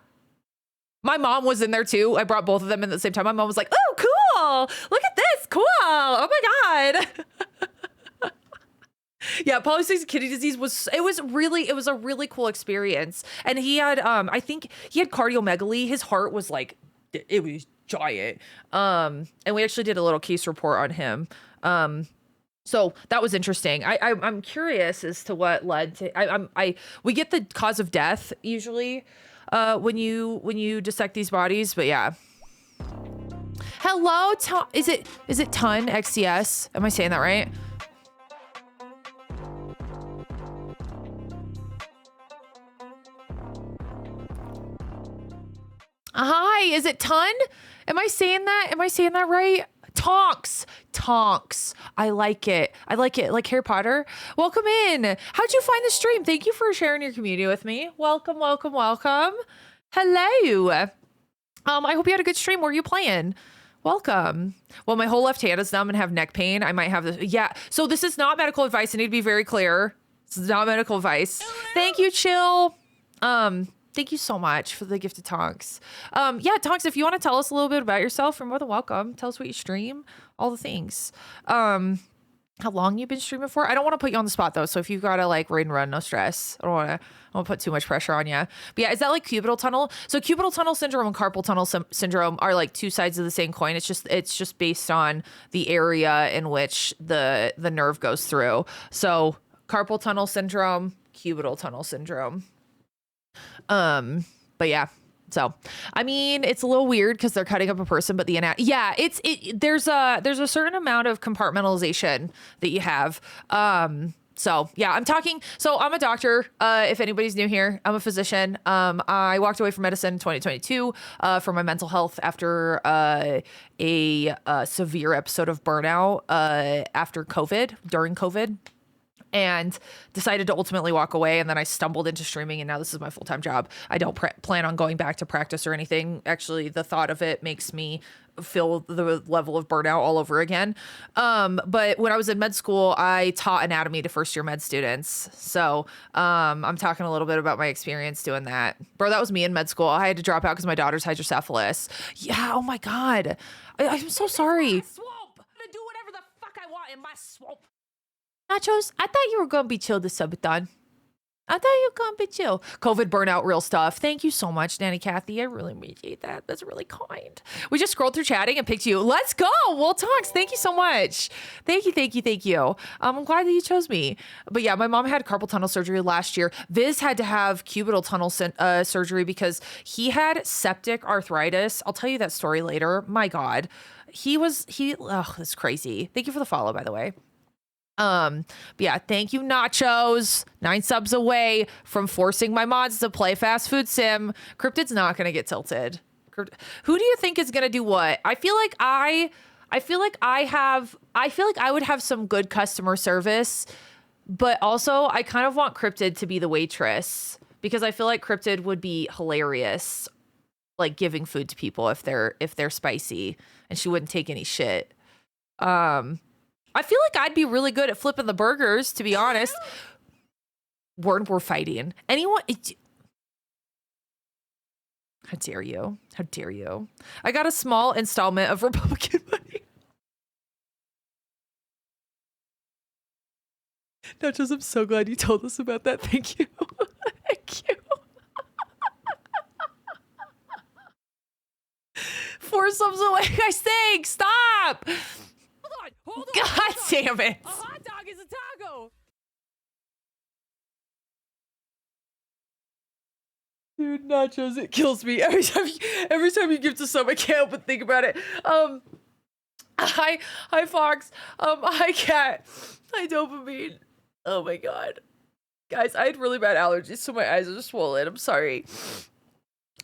my mom was in there too. I brought both of them in at the same time. My mom was like, oh, cool. Look at this. Cool. Oh my God. Yeah. Polycystic kidney disease was a really cool experience. And he had, I think he had cardiomegaly. His heart was like, it was giant. And we actually did a little case report on him. So that was interesting. I'm curious as to what led to, we get the cause of death usually, when you dissect these bodies, but yeah. Hello, is it Ton XCS? Am I saying that right? Hi, is it Ton? Am I saying that right? Tonks. I like it. Like Harry Potter. Welcome in. How'd you find the stream? Thank you for sharing your community with me. Welcome. Hello. I hope you had a good stream. Were you playing? Welcome. Well, my whole left hand is numb and have neck pain. I might have this. Yeah. So this is not medical advice. I need to be very clear. This is not medical advice. Thank you, Chill. Thank you so much for the gift of Tonks. Yeah, Tonks, if you want to tell us a little bit about yourself, you're more than welcome. Tell us what you stream, all the things. How long you've been streaming for? I don't want to put you on the spot though. So if you've got to like raid and run, no stress. I don't want to put too much pressure on you. But yeah, is that like cubital tunnel? So cubital tunnel syndrome and carpal tunnel syndrome are like two sides of the same coin. It's just based on the area in which the nerve goes through. So carpal tunnel syndrome, cubital tunnel syndrome. But yeah, so I mean, it's a little weird because they're cutting up a person, but there's a certain amount of compartmentalization that you have. So yeah, I'm a doctor. If anybody's new here, I'm a physician. I walked away from medicine in 2022, for my mental health after, a severe episode of burnout, during COVID. And decided to ultimately walk away. And then I stumbled into streaming and now this is my full-time job. I don't plan on going back to practice or anything. Actually, the thought of it makes me feel the level of burnout all over again. But when I was in med school, I taught anatomy to first year med students. So I'm talking a little bit about my experience doing that. Bro, that was me in med school. I had to drop out because my daughter's hydrocephalus. Yeah, oh my God. I'm so sorry. Swamp. I'm gonna do whatever the fuck I want in my swamp. Nachos, I thought you were going to be chill this subathon. I thought you were going to be chill. COVID burnout, real stuff. Thank you so much, Nanny Kathy. I really appreciate that. That's really kind. We just scrolled through chatting and picked you. Let's go. Well, Tonks, thank you so much. Thank you. I'm glad that you chose me. But yeah, my mom had carpal tunnel surgery last year. Viz had to have cubital tunnel surgery because he had septic arthritis. I'll tell you that story later. My God. That's crazy. Thank you for the follow, by the way. But yeah, thank you, Nachos. 9 subs away from forcing my mods to play fast food sim. Cryptid's not gonna get tilted. Who do you think is gonna do what? I feel like I I feel like I would have some good customer service, but also I kind of want Cryptid to be the waitress because I feel like Cryptid would be hilarious, like giving food to people if they're spicy, and she wouldn't take any shit. I feel like I'd be really good at flipping the burgers, to be honest. We're fighting. Anyone? How dare you? How dare you? I got a small installment of Republican money. Nachos, I'm so glad you told us about that. Thank you. Thank you. 4 subs away. Guys, thanks. Stop. Hold on. God damn it. A hot dog is a taco. Dude, Nachos, it kills me every time you give to sub. I can't help but think about it. Hi Fox. Hi Cat. Hi Dopamine. Oh my god, guys, I had really bad allergies, so my eyes are swollen. I'm sorry.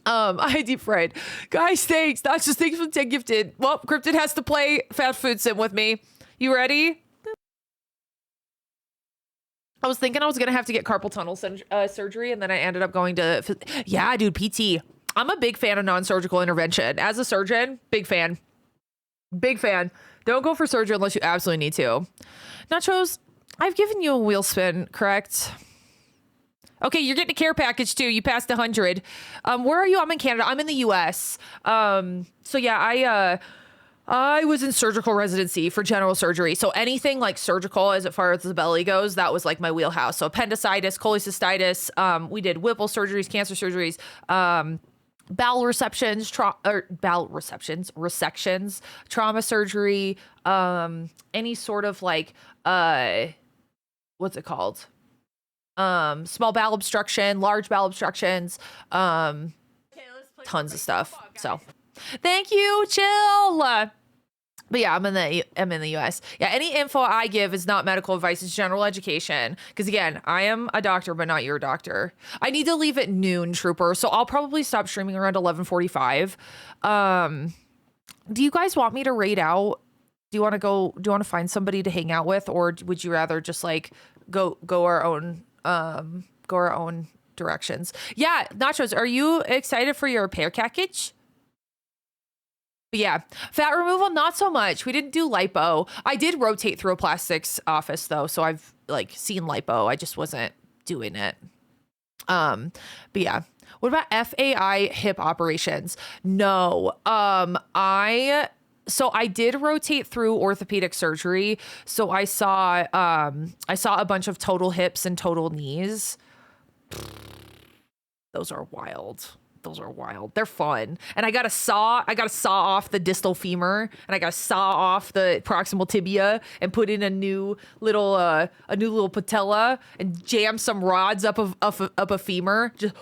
I deep fried. Guys, thanks. Nachos, thanks for the 10 gifted. Well, Cryptid has to play Fast Food Sim with me. You ready? I was thinking I was gonna have to get carpal tunnel surgery, and then I ended up going to, yeah, dude, PT. I'm a big fan of non-surgical intervention. As a surgeon, big fan. Big fan. Don't go for surgery unless you absolutely need to. Nachos, I've given you a wheel spin, correct? Okay, you're getting a care package too. You passed 100. Where are you? I'm in Canada. I'm in the US. So yeah, I was in surgical residency for general surgery. So anything like surgical as far as the belly goes, that was like my wheelhouse. So appendicitis, cholecystitis, we did Whipple surgeries, cancer surgeries, bowel resections, trauma surgery, any sort of like, what's it called? Small bowel obstruction, large bowel obstructions, tons of stuff. So thank you, chill. But yeah, I'm in the US. Yeah, any info I give is not medical advice, it's general education. Because again, I am a doctor, but not your doctor. I need to leave at noon, Trooper. So I'll probably stop streaming around 11:45. Do you guys want me to raid out? Do you want to find somebody to hang out with, or would you rather just like go our own directions? Yeah, Nachos, are you excited for your repair package? But yeah, fat removal, not so much. We didn't do lipo. I did rotate through a plastics office though, so I've like seen lipo. I just wasn't doing it. But yeah. What about FAI hip operations? No. I did rotate through orthopedic surgery. So I saw a bunch of total hips and total knees. Those are wild. They're fun. And I got to saw off the distal femur, and I got to saw off the proximal tibia and put in a new little patella and jam some rods up a femur. Just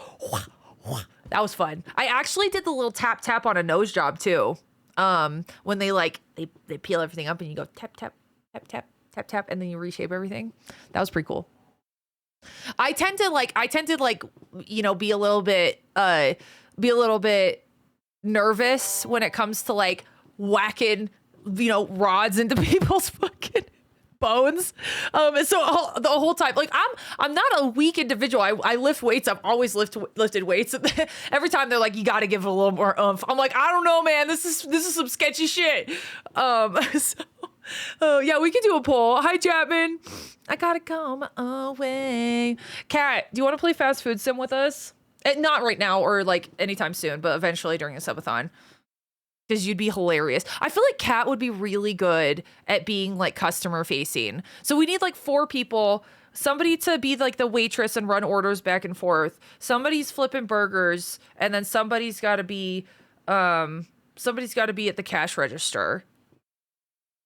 that was fun. I actually did the little tap on a nose job too. When they peel everything up and you go tap tap tap tap tap tap and then you reshape everything. That was pretty cool. I tend to you know, be a little bit nervous when it comes to like whacking, you know, rods into people's fucking bones. And so the whole time, like I'm not a weak individual. I lift weights. I've always lifted weights. Every time they're like, you got to give it a little more oomph. I'm like, I don't know, man. This is some sketchy shit. Yeah, we could do a poll. Hi, Chapman. I gotta come away. Kat, do you want to play Fast Food Sim with us? Not right now or like anytime soon, but eventually during a subathon. Because you'd be hilarious. I feel like Kat would be really good at being like customer facing. So we need like 4 people. Somebody to be like the waitress and run orders back and forth. Somebody's flipping burgers, and then somebody's got to be at the cash register.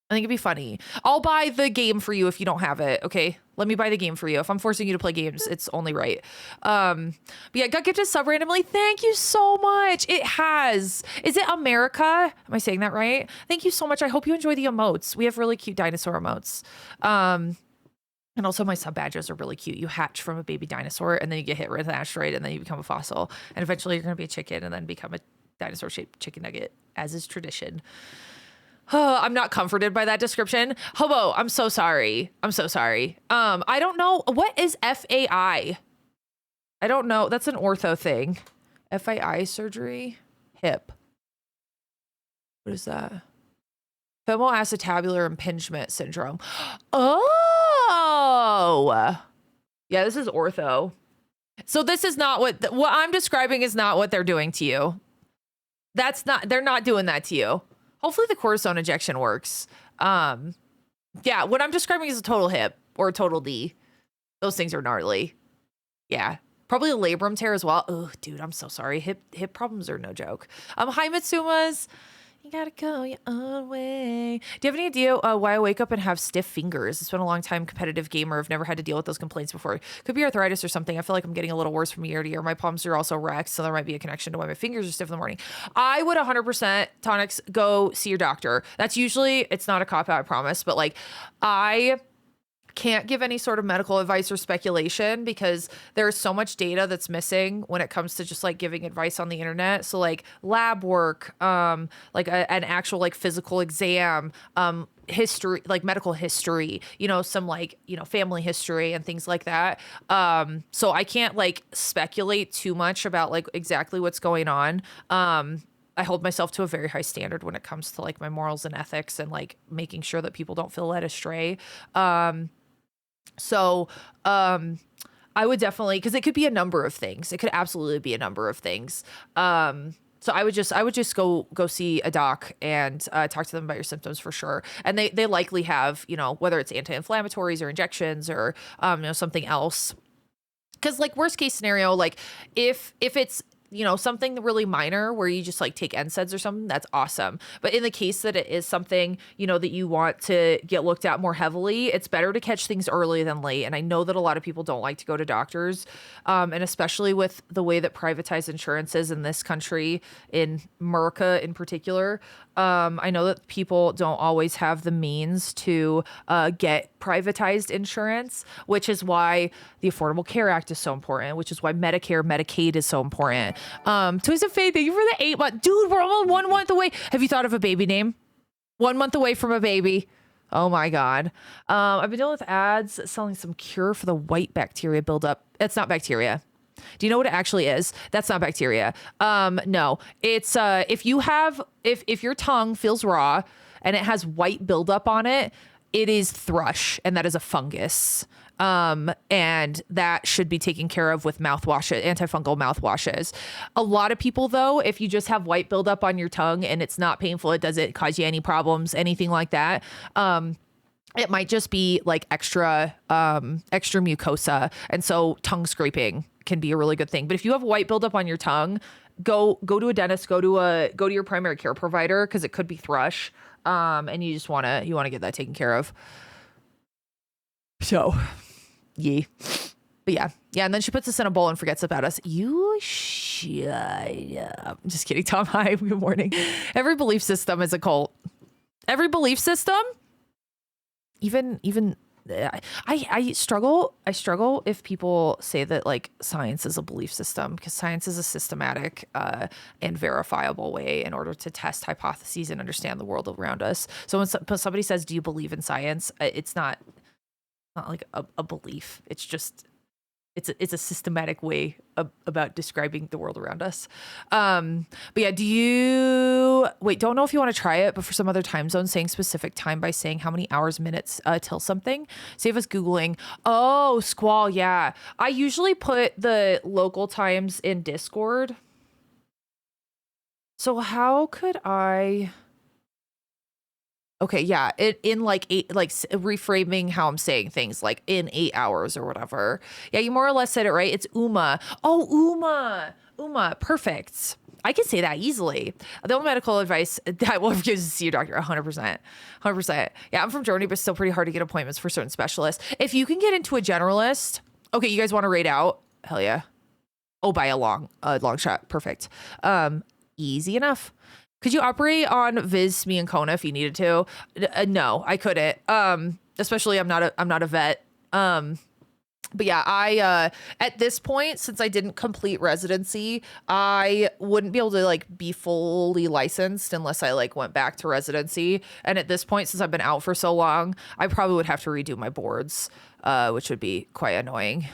I think it'd be funny. I'll buy the game for you if you don't have it. Okay, let me buy the game for you. If I'm forcing you to play games, it's only right. But yeah, got gifted sub randomly. Thank you so much. It has. Is it America? Am I saying that right? Thank you so much. I hope you enjoy the emotes. We have really cute dinosaur emotes. And also my sub badges are really cute. You hatch from a baby dinosaur and then you get hit with an asteroid and then you become a fossil. And eventually you're going to be a chicken and then become a dinosaur shaped chicken nugget, as is tradition. I'm not comforted by that description. Hobo, I'm so sorry. I'm so sorry. I don't know. What is FAI? I don't know. That's an ortho thing. FAI surgery? Hip. What is that? Femoral acetabular impingement syndrome. Oh! Yeah, this is ortho. So this is not what I'm describing is not what they're doing to you. They're not doing that to you. Hopefully the cortisone injection works. Yeah, what I'm describing is a total hip or a total D. Those things are gnarly. Yeah. Probably a labrum tear as well. Oh, dude, I'm so sorry. Hip problems are no joke. Hi, Mitsumas. You gotta go your own way. Do you have any idea why I wake up and have stiff fingers? It's been a long time competitive gamer. I've never had to deal with those complaints before. Could be arthritis or something. I feel like I'm getting a little worse from year to year. My palms are also wrecked, so there might be a connection to why my fingers are stiff in the morning. I would 100% Tonics go see your doctor. That's usually, it's not a cop out, I promise, but like I can't give any sort of medical advice or speculation because there's so much data that's missing when it comes to just like giving advice on the internet. So like lab work, like an actual like physical exam, history, like medical history, you know, some like, you know, family history and things like that. So I can't like speculate too much about like exactly what's going on. I hold myself to a very high standard when it comes to like my morals and ethics and like making sure that people don't feel led astray. So I would definitely, because it could be a number of things. It could absolutely be a number of things. So I would just go see a doc and talk to them about your symptoms for sure. And they likely have, you know, whether it's anti-inflammatories or injections or you know, something else. Because like worst case scenario, like if it's, you know, something really minor where you just like take NSAIDs or something, that's awesome. But in the case that it is something, you know, that you want to get looked at more heavily, it's better to catch things early than late. And I know that a lot of people don't like to go to doctors. And especially with the way that privatized insurance is in this country, in America in particular, I know that people don't always have the means to get privatized insurance, which is why the Affordable Care Act is so important, which is why Medicare, Medicaid is so important. Twins of Faith, thank you for the 8 month. Dude, we're almost 1 month away. Have you thought of a baby name? 1 month away from a baby. Oh my God. I've been dealing with ads selling some cure for the white bacteria buildup. It's not bacteria. Do you know what it actually is? That's not bacteria. No, it's if your tongue feels raw and it has white buildup on it, it is thrush, and that is a fungus. And that should be taken care of with mouthwash, antifungal mouthwashes. A lot of people though, if you just have white buildup on your tongue and it's not painful, it doesn't cause you any problems, anything like that. It might just be like extra mucosa. And so tongue scraping can be a really good thing. But if you have white buildup on your tongue, go to a dentist, go to your primary care provider, because it could be thrush. And you want to get that taken care of. So, yeah. But yeah. And then she puts us in a bowl and forgets about us. You shut up. I'm just kidding, Tom. Hi, good morning. Every belief system is a cult. Every belief system, even I struggle if people say that like science is a belief system, because science is a systematic and verifiable way in order to test hypotheses and understand the world around us. So when somebody says, do you believe in science? It's not like a belief. It's just it's a systematic way about describing the world around us. But yeah, don't know if you want to try it, but for some other time zone, saying specific time by saying how many hours, minutes till something. Save us Googling. Oh, Squall. Yeah. I usually put the local times in Discord. So how could I... Okay, yeah, in like reframing how I'm saying things, like in 8 hours or whatever. Yeah, you more or less said it right. It's Uma. Oh, Uma, perfect. I can say that easily. The only medical advice that I will give is to see your doctor, 100%. Yeah, I'm from Germany, but it's still pretty hard to get appointments for certain specialists. If you can get into a generalist, okay, you guys want to rate out? Hell yeah. Oh, by a long shot. Perfect. Easy enough. Could you operate on Viz, me, and Kona if you needed to? No, I couldn't. Especially I'm not a vet. But yeah, I at this point, since I didn't complete residency, I wouldn't be able to like be fully licensed unless I like went back to residency. And at this point, since I've been out for so long, I probably would have to redo my boards, which would be quite annoying.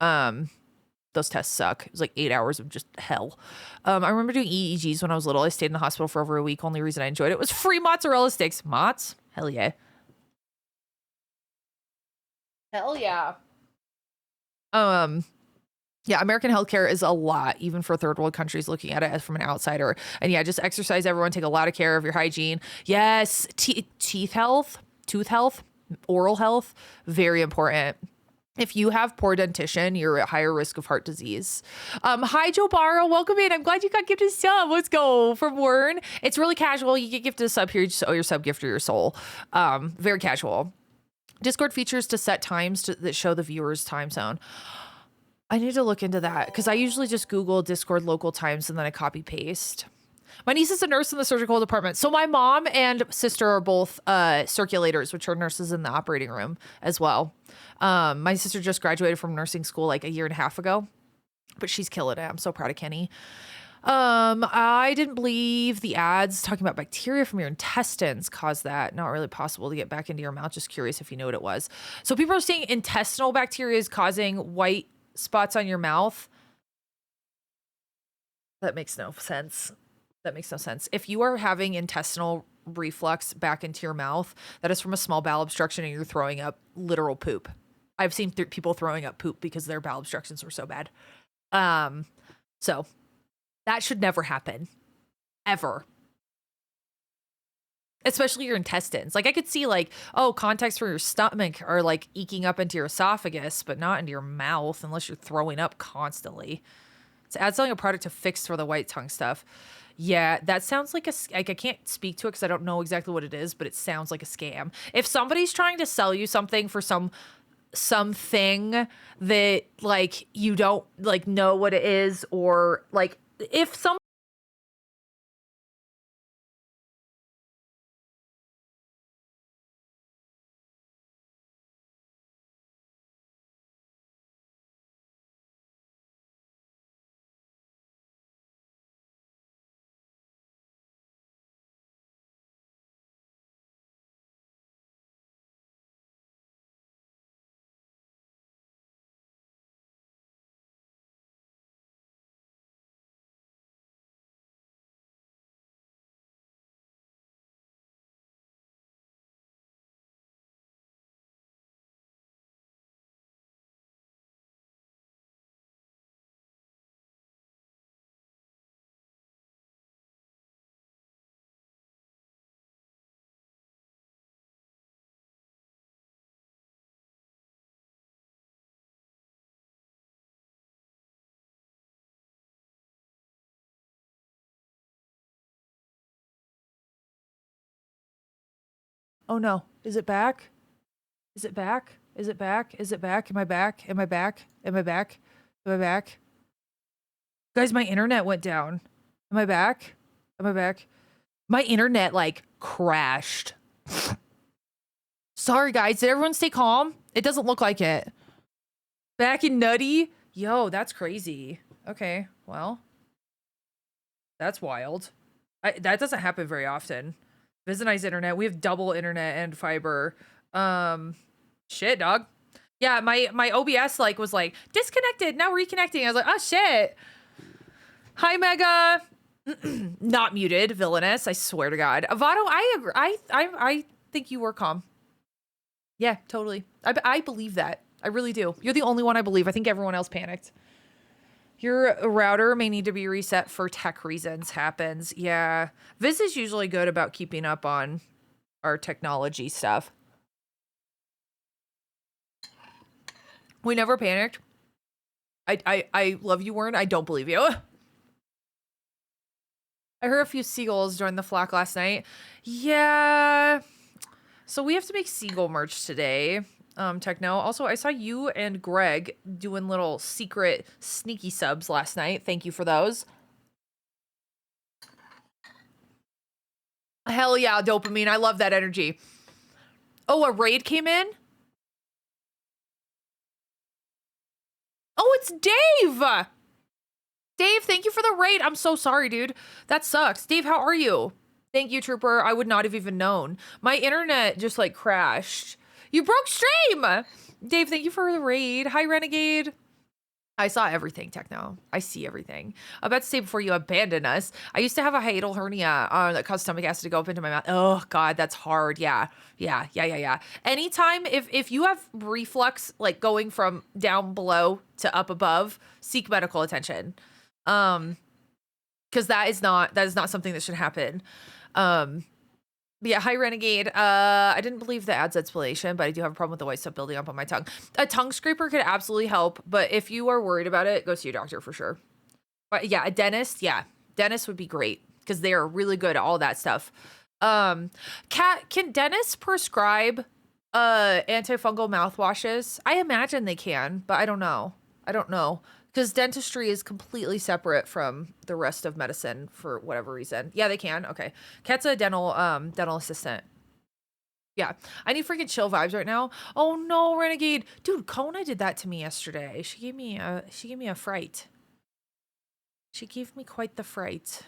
Those tests suck. It was like 8 hours of just hell. I remember doing EEGs when I was little. I stayed in the hospital for over a week. Only reason I enjoyed it was free mozzarella sticks. Mozz? Hell yeah. Hell yeah. Yeah, American healthcare is a lot, even for third world countries looking at it as from an outsider. And yeah, just exercise, everyone. Take a lot of care of your hygiene. Yes, teeth health, tooth health, oral health, very important. If you have poor dentition, you're at higher risk of heart disease. Hi, Joe Barrow. Welcome in. I'm glad you got gifted a sub. Let's go. From Wern. It's really casual. You get gifted a sub here. You just owe your sub gift or your soul. Very casual. Discord features to set times that show the viewer's time zone. I need to look into that because I usually just Google Discord local times and then I copy paste. My niece is a nurse in the surgical department. So my mom and sister are both circulators, which are nurses in the operating room as well. My sister just graduated from nursing school like a year and a half ago, but she's killing it. I'm so proud of Kenny. I didn't believe the ads talking about bacteria from your intestines caused that. Not really possible to get back into your mouth. Just curious if you know what it was. So people are saying intestinal bacteria is causing white spots on your mouth. That makes no sense. That makes no sense. If you are having intestinal reflux back into your mouth, that is from a small bowel obstruction and you're throwing up literal poop. I've seen people throwing up poop because their bowel obstructions were so bad. So that should never happen. Ever. Especially your intestines. Like I could see like, oh, contacts for your stomach are like eking up into your esophagus, but not into your mouth unless you're throwing up constantly. So add selling a product to fix for the white tongue stuff. Yeah, that sounds like I can't speak to it because I don't know exactly what it is, but it sounds like a scam. If somebody's trying to sell you something for something that like you don't like know what it is, or like if some oh no, is it back? Is it back? Is it back? Is it back? Am I back? Am I back? Am I back? Am I back? Guys, my internet went down. Am I back? Am I back? My internet like crashed. Sorry guys, did everyone stay calm? It doesn't look like it. Back in nutty? Yo, that's crazy. Okay, well. That's wild. That doesn't happen very often. Visinize internet. We have double internet and fiber. Shit, dog. Yeah, my OBS like was like disconnected, now reconnecting. I was like, oh shit. Hi, Mega. Not muted, villainous. I swear to God. Avado, I agree. I think you were calm. Yeah, totally. I believe that. I really do. You're the only one I believe. I think everyone else panicked. Your router may need to be reset for tech reasons. Happens. Yeah. Viz is usually good about keeping up on our technology stuff. We never panicked. I love you, Warren. I don't believe you. I heard a few seagulls join the flock last night. Yeah. So we have to make seagull merch today. Techno. Also, I saw you and Greg doing little secret sneaky subs last night. Thank you for those. Hell yeah, dopamine. I love that energy. Oh, a raid came in? Oh, it's Dave. Dave, thank you for the raid. I'm so sorry, dude. That sucks. Dave, how are you? Thank you, Trooper. I would not have even known. My internet just like crashed. You broke stream. Dave, thank you for the raid. Hi, Renegade. I saw everything, Techno. I see everything. I'm about to say before you abandon us, I used to have a hiatal hernia that caused stomach acid to go up into my mouth. Oh, God, that's hard. Yeah. Anytime, if you have reflux, like going from down below to up above, seek medical attention. Because that is not something that should happen. But yeah, hi Renegade. I didn't believe the ad's explanation, but I do have a problem with the white stuff building up on my tongue. A tongue scraper could absolutely help, but if you are worried about it, go see your doctor for sure. But yeah, a dentist, dentist would be great because they are really good at all that stuff. Can dentists prescribe antifungal mouthwashes? I imagine they can, but I don't know. Because dentistry is completely separate from the rest of medicine for whatever reason. Yeah, they can. Okay. Kat's a dental assistant. Yeah. I need freaking chill vibes right now. Oh no, Renegade. Dude, Kona did that to me yesterday. She gave me a fright. She gave me quite the fright.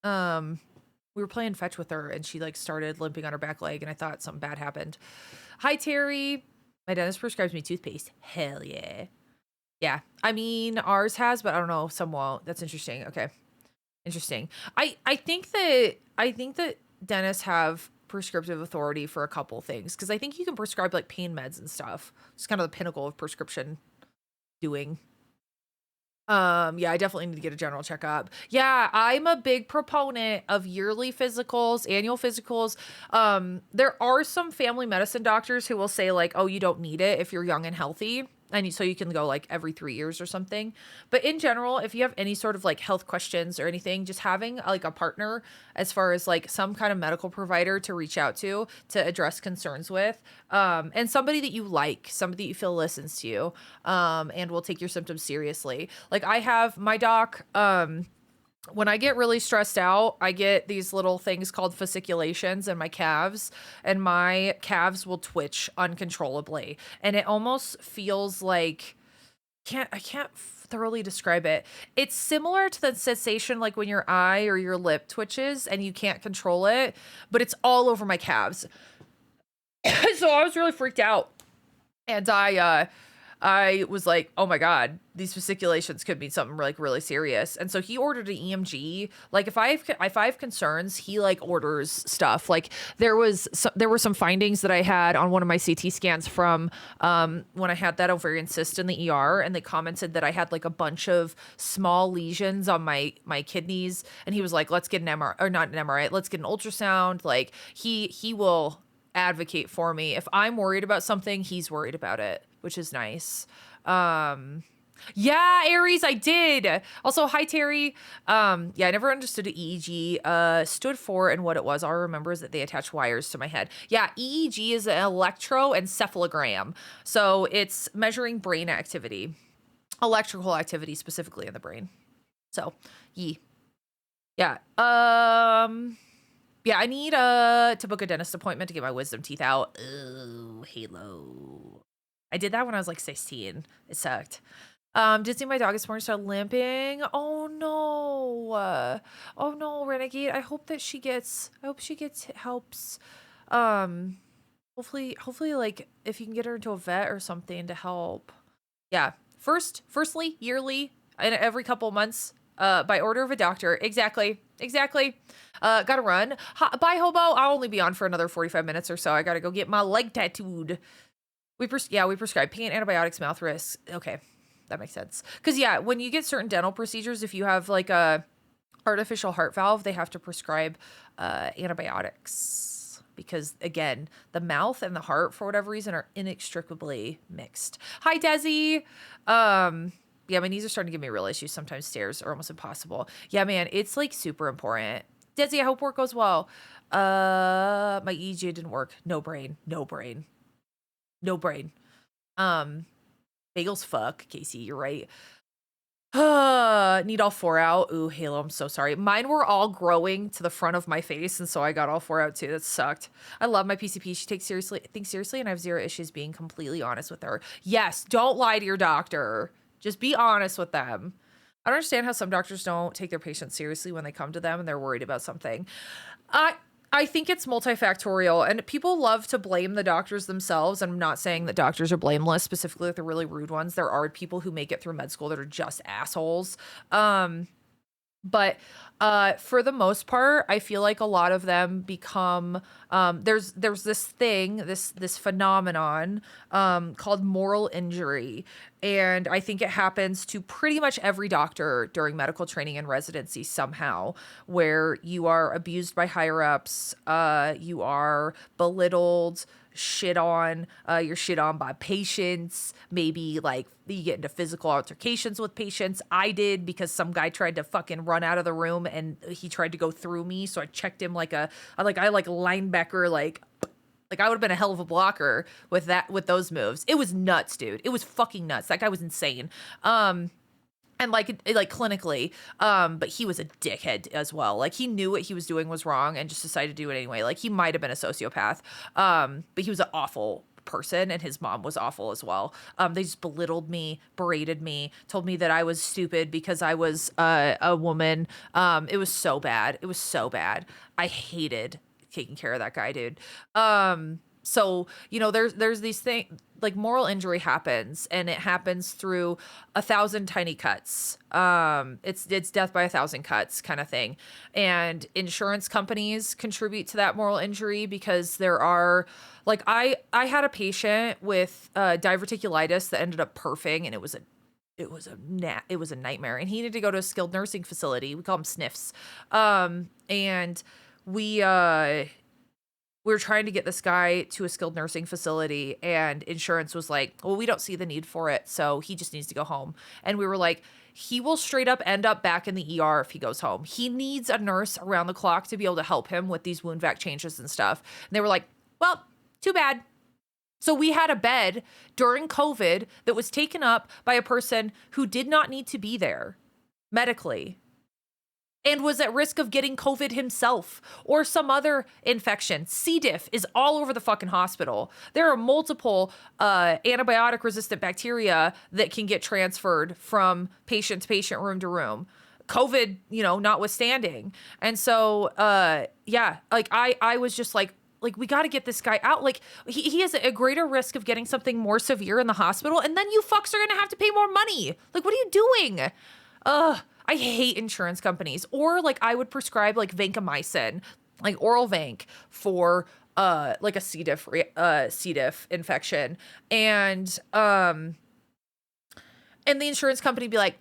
We were playing fetch with her and she like started limping on her back leg and I thought something bad happened. Hi, Terry. My dentist prescribes me toothpaste. Hell yeah. Yeah, I mean, ours has, but I don't know, some won't. That's interesting. Okay. Interesting. I think that dentists have prescriptive authority for a couple things because I think you can prescribe like pain meds and stuff. It's kind of the pinnacle of prescription doing. Yeah, I definitely need to get a general checkup. Yeah, I'm a big proponent of yearly physicals, annual physicals. There are some family medicine doctors who will say like, oh, you don't need it if you're young and healthy. And so you can go like every 3 years or something. But in general, if you have any sort of like health questions or anything, just having like a partner as far as like some kind of medical provider to reach out to address concerns with, and somebody that you like, somebody that you feel listens to you, and will take your symptoms seriously. Like I have my doc, when I get really stressed out, I get these little things called fasciculations in my calves, and my calves will twitch uncontrollably. And it almost feels like I can't thoroughly describe it. It's similar to the sensation like when your eye or your lip twitches and you can't control it, but it's all over my calves. So I was really freaked out. And I was like, oh my God, these fasciculations could be something like really serious. And so he ordered an EMG. Like if I have concerns, he like orders stuff. Like there were some findings that I had on one of my CT scans from when I had that ovarian cyst in the ER, and they commented that I had like a bunch of small lesions on my kidneys. And he was like, let's get an MRI, or not an MRI, let's get an ultrasound. Like he will advocate for me. If I'm worried about something, he's worried about it, which is nice. Yeah, Aries, I did. Also, hi, Terry. Yeah, I never understood what EEG stood for and what it was. All I remember is that they attach wires to my head. Yeah, EEG is an electroencephalogram. So it's measuring brain activity, electrical activity specifically in the brain. So, yeah. Yeah, I need to book a dentist appointment to get my wisdom teeth out. Oh, Halo. I did that when I was like 16. It sucked. Did see my dog this morning start limping. Oh no, Renegade. I hope she gets helps. Hopefully like if you can get her into a vet or something to help. Yeah. Firstly, yearly and every couple months, by order of a doctor. Exactly. Gotta run. Bye, Hobo. I'll only be on for another 45 minutes or so. I gotta go get my leg tattooed. We prescribe pain, antibiotics, mouth risks. Okay, that makes sense. Because yeah, when you get certain dental procedures, if you have like a artificial heart valve, they have to prescribe antibiotics. Because again, the mouth and the heart, for whatever reason, are inextricably mixed. Hi, Desi. Yeah, my knees are starting to give me real issues. Sometimes stairs are almost impossible. Yeah, man, it's like super important. Desi, I hope work goes well. My EEG didn't work. No brain. Bagels fuck, Casey, you're right. Need all 4 out. Ooh, Halo, I'm so sorry. Mine were all growing to the front of my face, and so I got all 4 out too. That sucked. I love my PCP. She takes things seriously, and I have zero issues being completely honest with her. Yes, don't lie to your doctor. Just be honest with them. I don't understand how some doctors don't take their patients seriously when they come to them and they're worried about something. I think it's multifactorial, and people love to blame the doctors themselves. I'm not saying that doctors are blameless, specifically like the really rude ones. There are people who make it through med school that are just assholes. But for the most part, I feel like a lot of them become there's this thing, this phenomenon called moral injury. And I think it happens to pretty much every doctor during medical training and residency somehow, where you are abused by higher ups, you are belittled, shit on, you're shit on by patients, maybe like you get into physical altercations with patients. I did, because some guy tried to fucking run out of the room and he tried to go through me, so I checked him like I linebacker, like I would have been a hell of a blocker with those moves. It was nuts, dude. It was fucking nuts. That guy was insane. And like clinically, but he was a dickhead as well. Like, he knew what he was doing was wrong and just decided to do it anyway. Like, he might have been a sociopath, but he was an awful person, and his mom was awful as well. They just belittled me, berated me, told me that I was stupid because I was a woman. It was so bad. It was so bad. I hated taking care of that guy, dude. So, you know, there's these things, like moral injury happens, and it happens through 1,000 tiny cuts. It's death by 1,000 cuts kind of thing. And insurance companies contribute to that moral injury, because there are, like, I had a patient with diverticulitis that ended up perfing, and it was a nightmare, and he needed to go to a skilled nursing facility. We call them SNFs. And we were trying to get this guy to a skilled nursing facility, and insurance was like, well, we don't see the need for it, so he just needs to go home. And we were like, he will straight up end up back in the ER if he goes home. He needs a nurse around the clock to be able to help him with these wound vac changes and stuff. And they were like, well, too bad. So we had a bed during COVID that was taken up by a person who did not need to be there medically, and was at risk of getting COVID himself or some other infection. C. diff is all over the fucking hospital. There are multiple antibiotic-resistant bacteria that can get transferred from patient to patient, room to room. COVID, you know, notwithstanding. And so, yeah, like I was just like, we got to get this guy out. Like, he has a greater risk of getting something more severe in the hospital, and then you fucks are going to have to pay more money. Like, what are you doing? I hate insurance companies. Or like, I would prescribe like vancomycin, like oral vanc for like a C. diff infection, and the insurance company be like,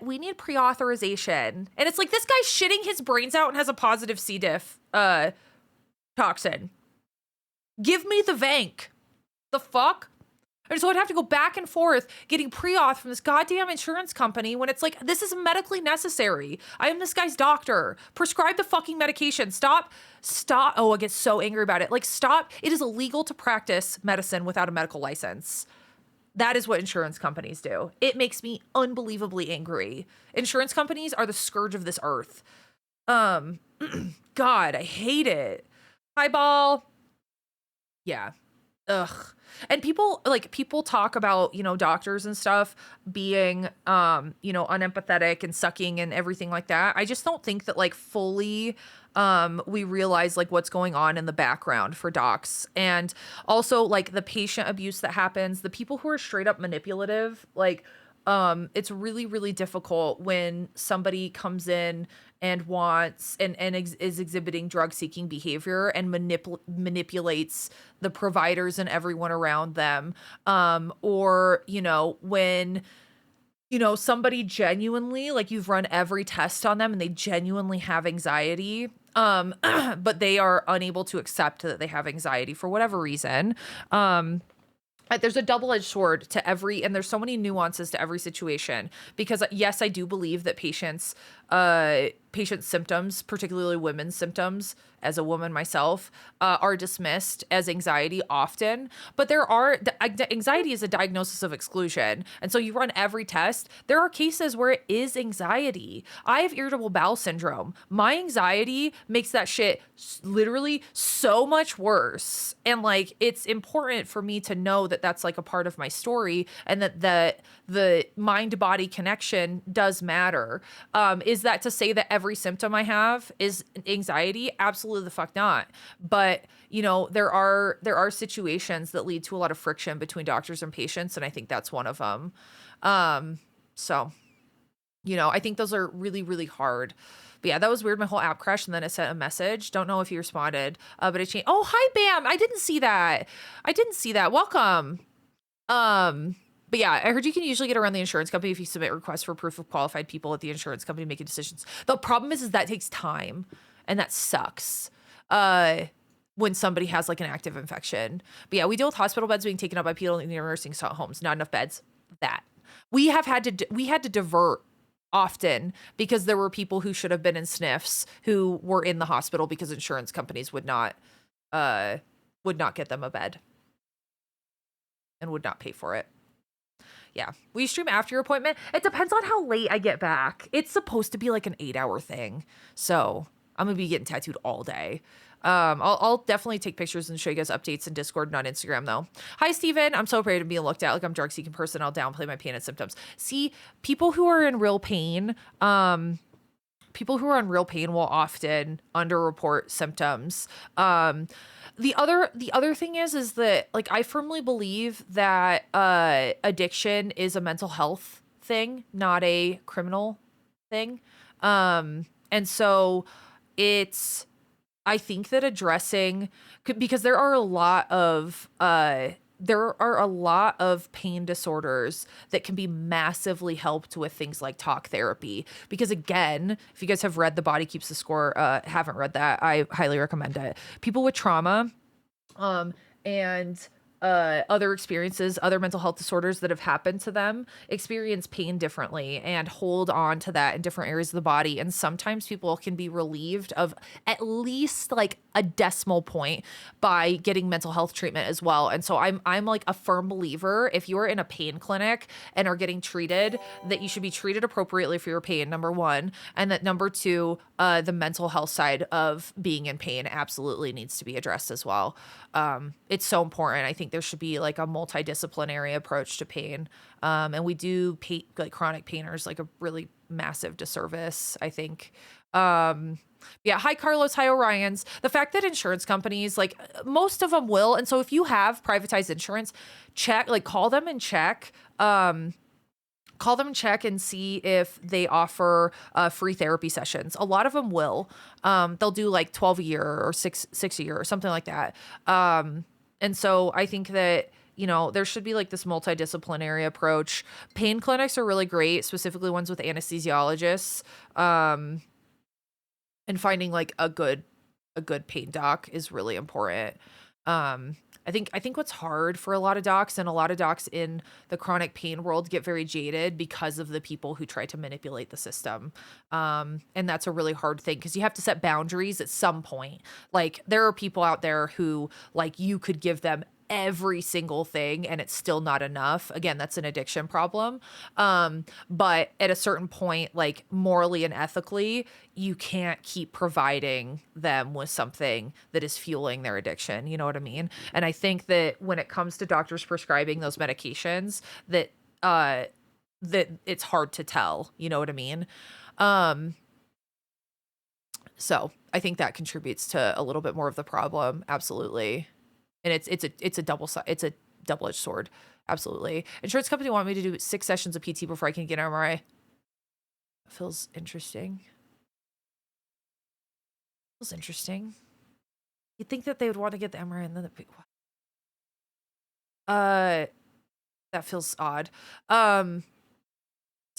we need pre-authorization, and it's like, this guy's shitting his brains out and has a positive C. diff toxin. Give me the vanc. The fuck? And so I'd have to go back and forth getting pre-auth from this goddamn insurance company, when it's like, this is medically necessary. I am this guy's doctor. Prescribe the fucking medication. Stop. Oh, I get so angry about it. Like, stop. It is illegal to practice medicine without a medical license. That is what insurance companies do. It makes me unbelievably angry. Insurance companies are the scourge of this earth. God, I hate it. Highball. Yeah. Ugh. And people talk about, you know, doctors and stuff being, you know, unempathetic and sucking and everything like that. I just don't think that, like, fully we realize, like, what's going on in the background for docs. And also, like, the patient abuse that happens, the people who are straight up manipulative, like, it's really, really difficult when somebody comes in and wants and is exhibiting drug seeking behavior and manipulates the providers and everyone around them. Or, you know, when, you know, somebody genuinely, like, you've run every test on them and they genuinely have anxiety, but they are unable to accept that they have anxiety for whatever reason. There's a double-edged sword to and there's so many nuances to every situation, because yes, I do believe that patients patients' symptoms, particularly women's symptoms, as a woman myself, are dismissed as anxiety often. But anxiety is a diagnosis of exclusion. And so you run every test. There are cases where it is anxiety. I have irritable bowel syndrome. My anxiety makes that shit literally so much worse. And like, it's important for me to know that that's like a part of my story, and that the mind-body connection does matter. Is that to say that every symptom I have is anxiety? Absolutely the fuck not. But you know, there are situations that lead to a lot of friction between doctors and patients, and I think that's one of them. So, you know, I think those are really, really hard. But yeah, that was weird. My whole app crashed, and then it sent a message. Don't know if you responded, but it changed. Oh, hi, Bam. I didn't see that. Welcome. But yeah, I heard you can usually get around the insurance company if you submit requests for proof of qualified people at the insurance company making decisions. The problem is that takes time, and that sucks. When somebody has like an active infection. But yeah, we deal with hospital beds being taken up by people in the nursing homes. Not enough beds. That we had to divert often because there were people who should have been in SNFs who were in the hospital because insurance companies would not get them a bed and would not pay for it. Yeah. Will you stream after your appointment? It depends on how late I get back. It's supposed to be like an 8-hour thing. So I'm going to be getting tattooed all day. I'll definitely take pictures and show you guys updates in Discord and on Instagram though. Hi, Steven. I'm so afraid of being looked at like I'm drug seeking person. I'll downplay my pain and symptoms. See, people who are in real pain, will often underreport symptoms. The other thing is that like I firmly believe that addiction is a mental health thing, not a criminal thing. And so I think that addressing, because there are a lot of pain disorders that can be massively helped with things like talk therapy. Because again, if you guys have read The Body Keeps the Score, haven't read that, I highly recommend it. People with trauma, and other experiences, other mental health disorders that have happened to them, experience pain differently and hold on to that in different areas of the body. And sometimes people can be relieved of at least like a decimal point by getting mental health treatment as well. And so I'm like a firm believer, if you're in a pain clinic and are getting treated, that you should be treated appropriately for your pain, number one. And that number two, the mental health side of being in pain absolutely needs to be addressed as well. It's so important. I think there should be like a multidisciplinary approach to pain. And we do like chronic painers like a really massive disservice, I think. Yeah. Hi, Carlos. Hi, Orions. The fact that insurance companies, like most of them will. And so if you have privatized insurance, call them and check. Call them and check and see if they offer free therapy sessions. A lot of them will. They'll do like 12 a year or six a year or something like that. And so I think that, you know, there should be like this multidisciplinary approach. Pain clinics are really great, specifically ones with anesthesiologists. And finding like a good pain doc is really important. I think what's hard for a lot of docs, and a lot of docs in the chronic pain world get very jaded because of the people who try to manipulate the system. And that's a really hard thing because you have to set boundaries at some point. Like there are people out there who like you could give them every single thing and it's still not enough. Again, that's an addiction problem. But at a certain point, like morally and ethically, you can't keep providing them with something that is fueling their addiction. You know what I mean? And I think that when it comes to doctors prescribing those medications, that it's hard to tell. You know what I mean? So I think that contributes to a little bit more of the problem. Absolutely. And it's a double-edged sword. Absolutely. Insurance company want me to do 6 sessions of PT before I can get an MRI. Feels interesting. You'd think that they would want to get the MRI and then that feels odd. To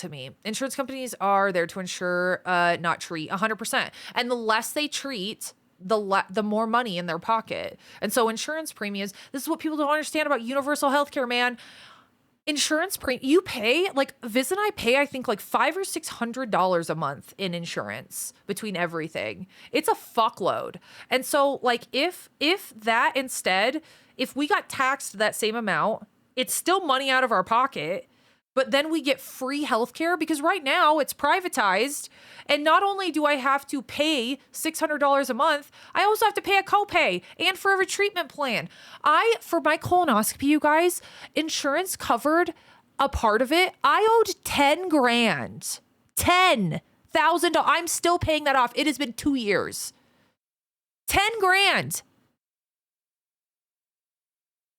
me, insurance companies are there to ensure, not treat 100%. And the less they treat, the more money in their pocket. And so insurance premiums, this is what people don't understand about universal healthcare, man. insurance you pay, like Viz and I pay, I think like $500 or $600 a month in insurance between everything. It's a fuckload. And so like if that instead, if we got taxed that same amount, it's still money out of our pocket, but then we get free healthcare because right now it's privatized. And not only do I have to pay $600 a month, I also have to pay a copay and for every treatment plan. For my colonoscopy, you guys, insurance covered a part of it. I owed 10 grand, $10,000. I'm still paying that off. It has been 2 years. 10 grand.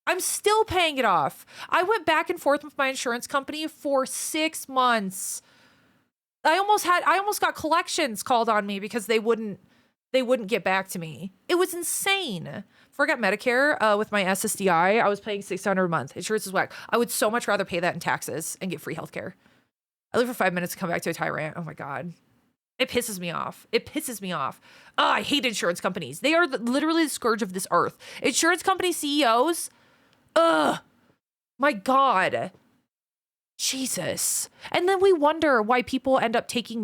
I'm still paying it off. I went back and forth with my insurance company for 6 months. I almost got collections called on me because they wouldn't get back to me. It was insane. Before I got Medicare with my SSDI, I was paying $600 a month. Insurance is whack. I would so much rather pay that in taxes and get free healthcare. I live for 5 minutes to come back to a tyrant. Oh my God. It pisses me off. It pisses me off. Oh, I hate insurance companies. They are literally the scourge of this earth. Insurance company CEOs, ugh, my God. Jesus. And then we wonder why people end up taking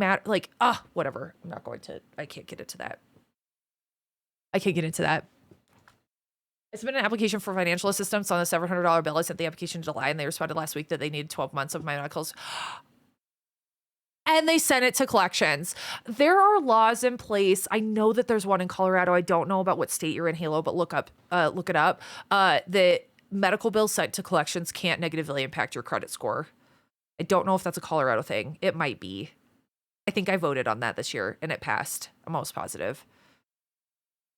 whatever. I can't get into that. I submitted an application for financial assistance on a $700 bill. I sent the application in July and they responded last week that they needed 12 months of my medicals. And they sent it to collections. There are laws in place. I know that there's one in Colorado. I don't know about what state you're in, Halo, but look it up. That medical bills sent to collections can't negatively impact your credit score. I don't know if that's a Colorado thing. It might be. I think I voted on that this year and it passed. I'm almost positive.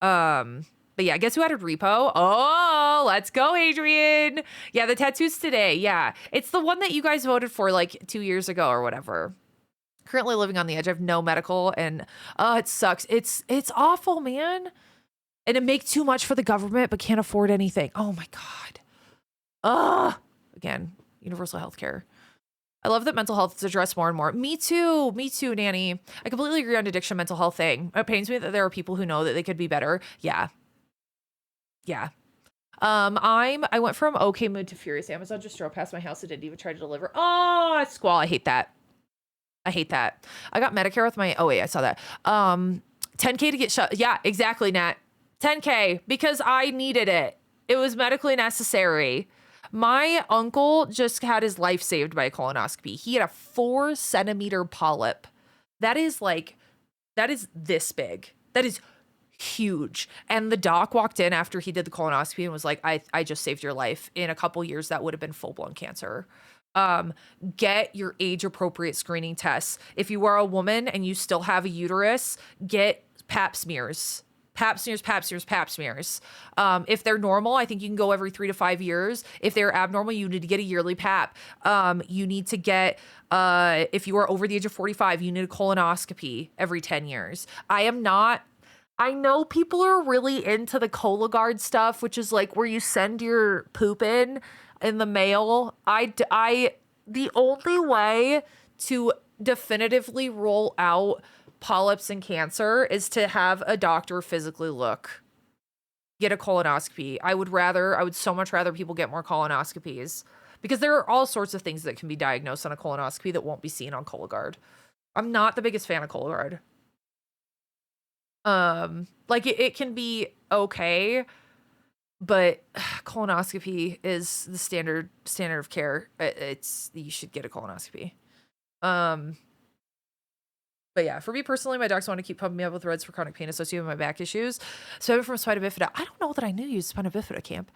But yeah, guess who added repo? Oh, let's go, Adrian. Yeah, the tattoos today. Yeah, it's the one that you guys voted for like 2 years ago or whatever. Currently living on the edge. I have no medical and it sucks. It's awful, man. And it makes too much for the government, but can't afford anything. Oh my God. Again, universal healthcare. I love that mental health is addressed more and more. Me too, Nanny. I completely agree on addiction mental health thing. It pains me that there are people who know that they could be better. Yeah. I went from okay mood to furious. Amazon just drove past my house and didn't even try to deliver. Oh, squall. I hate that. I got Medicare with my, oh wait, I saw that. 10K to get shut. Yeah, exactly, Nat. 10K because I needed it. It was medically necessary. My uncle just had his life saved by a colonoscopy. He had a 4-centimeter polyp. That is this big. That is huge. And the doc walked in after he did the colonoscopy and was like, I just saved your life. In a couple years, that would have been full-blown cancer. Get your age-appropriate screening tests. If you are a woman and you still have a uterus, get pap smears. If they're normal, I think you can go every 3 to 5 years. If they're abnormal, you need to get a yearly pap. You need to get, if you are over the age of 45, you need a colonoscopy every 10 years. I know people are really into the Cologuard stuff, which is like where you send your poop in the mail. The only way to definitively rule out polyps and cancer is to have a doctor physically look. Get a colonoscopy. I would so much rather people get more colonoscopies because there are all sorts of things that can be diagnosed on a colonoscopy that won't be seen on Cologuard. I'm not the biggest fan of Cologuard. It can be okay, but colonoscopy is the standard of care. You should get a colonoscopy. But yeah, for me personally, my docs want to keep pumping me up with Reds for chronic pain associated with my back issues. So I went from spina bifida. I don't know that I knew you used spina bifida camp.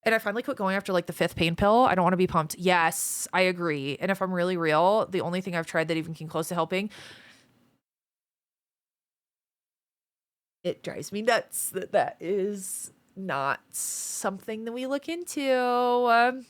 And I finally quit going after like the 5th pain pill. I don't want to be pumped. Yes, I agree. And if I'm really real, the only thing I've tried that even came close to helping, it drives me nuts that is not something that we look into.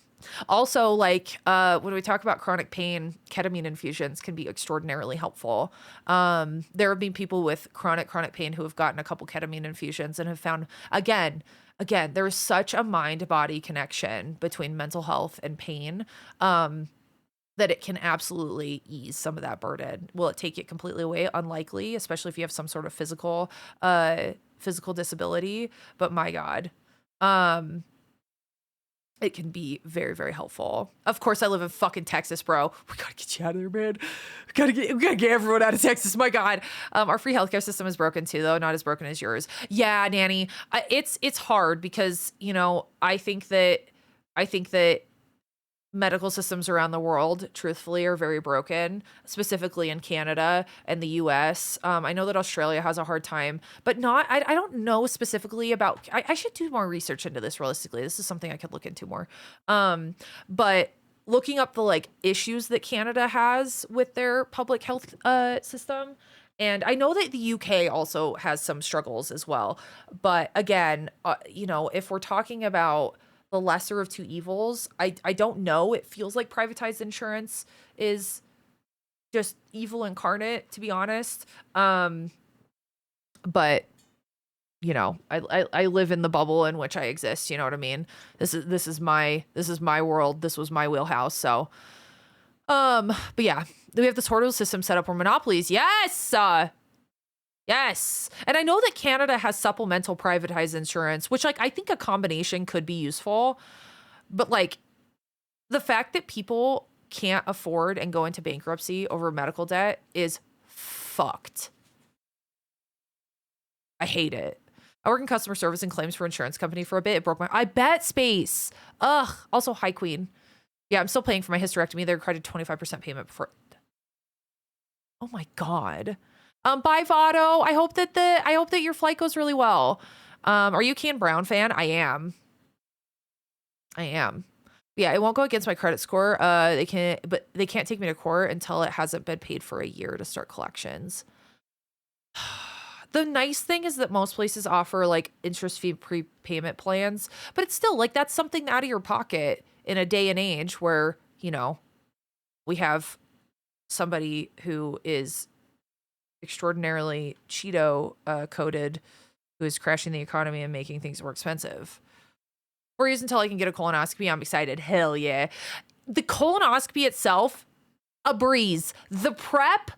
Also, when we talk about chronic pain, ketamine infusions can be extraordinarily helpful. There have been people with chronic pain who have gotten a couple ketamine infusions and have found, again, there is such a mind-body connection between mental health and pain that it can absolutely ease some of that burden. Will it take it completely away? Unlikely, especially if you have some sort of physical disability. But my God. it can be very, very helpful. Of course, I live in fucking Texas, bro. We gotta get you out of there, man. We gotta get everyone out of Texas. My God, our free healthcare system is broken too, though not as broken as yours. Yeah, Nanny, it's hard because I think that medical systems around the world, truthfully, are very broken, specifically in Canada and the US. I know that Australia has a hard time, but I don't know specifically about, I should do more research into this realistically. This is something I could look into more. But looking up the like issues that Canada has with their public health system. And I know that the UK also has some struggles as well. But again, if we're talking about the lesser of two evils, I don't know. It feels like privatized insurance is just evil incarnate, to be honest. But I live in the bubble in which I exist. You know what I mean? This is my world. This was my wheelhouse. So, but yeah, we have this horrible system set up where monopolies. Yes. Yes. And I know that Canada has supplemental privatized insurance, which like I think a combination could be useful. But like the fact that people can't afford and go into bankruptcy over medical debt is fucked. I hate it. I work in customer service and claims for insurance company for a bit. It broke I bet space. Ugh. Also, hi Queen. Yeah, I'm still paying for my hysterectomy. They're credited 25% payment before. Oh my God. Bye, Votto. I hope that your flight goes really well. Are you a Can Brown fan? I am. Yeah, it won't go against my credit score. They can't take me to court until it hasn't been paid for a year to start collections. The nice thing is that most places offer like interest fee prepayment plans, but it's still like that's something out of your pocket in a day and age where, we have somebody who is extraordinarily Cheeto coded, who is crashing the economy and making things more expensive. 4 years until I can get a colonoscopy. I'm excited. Hell yeah. The colonoscopy itself, a breeze. The prep,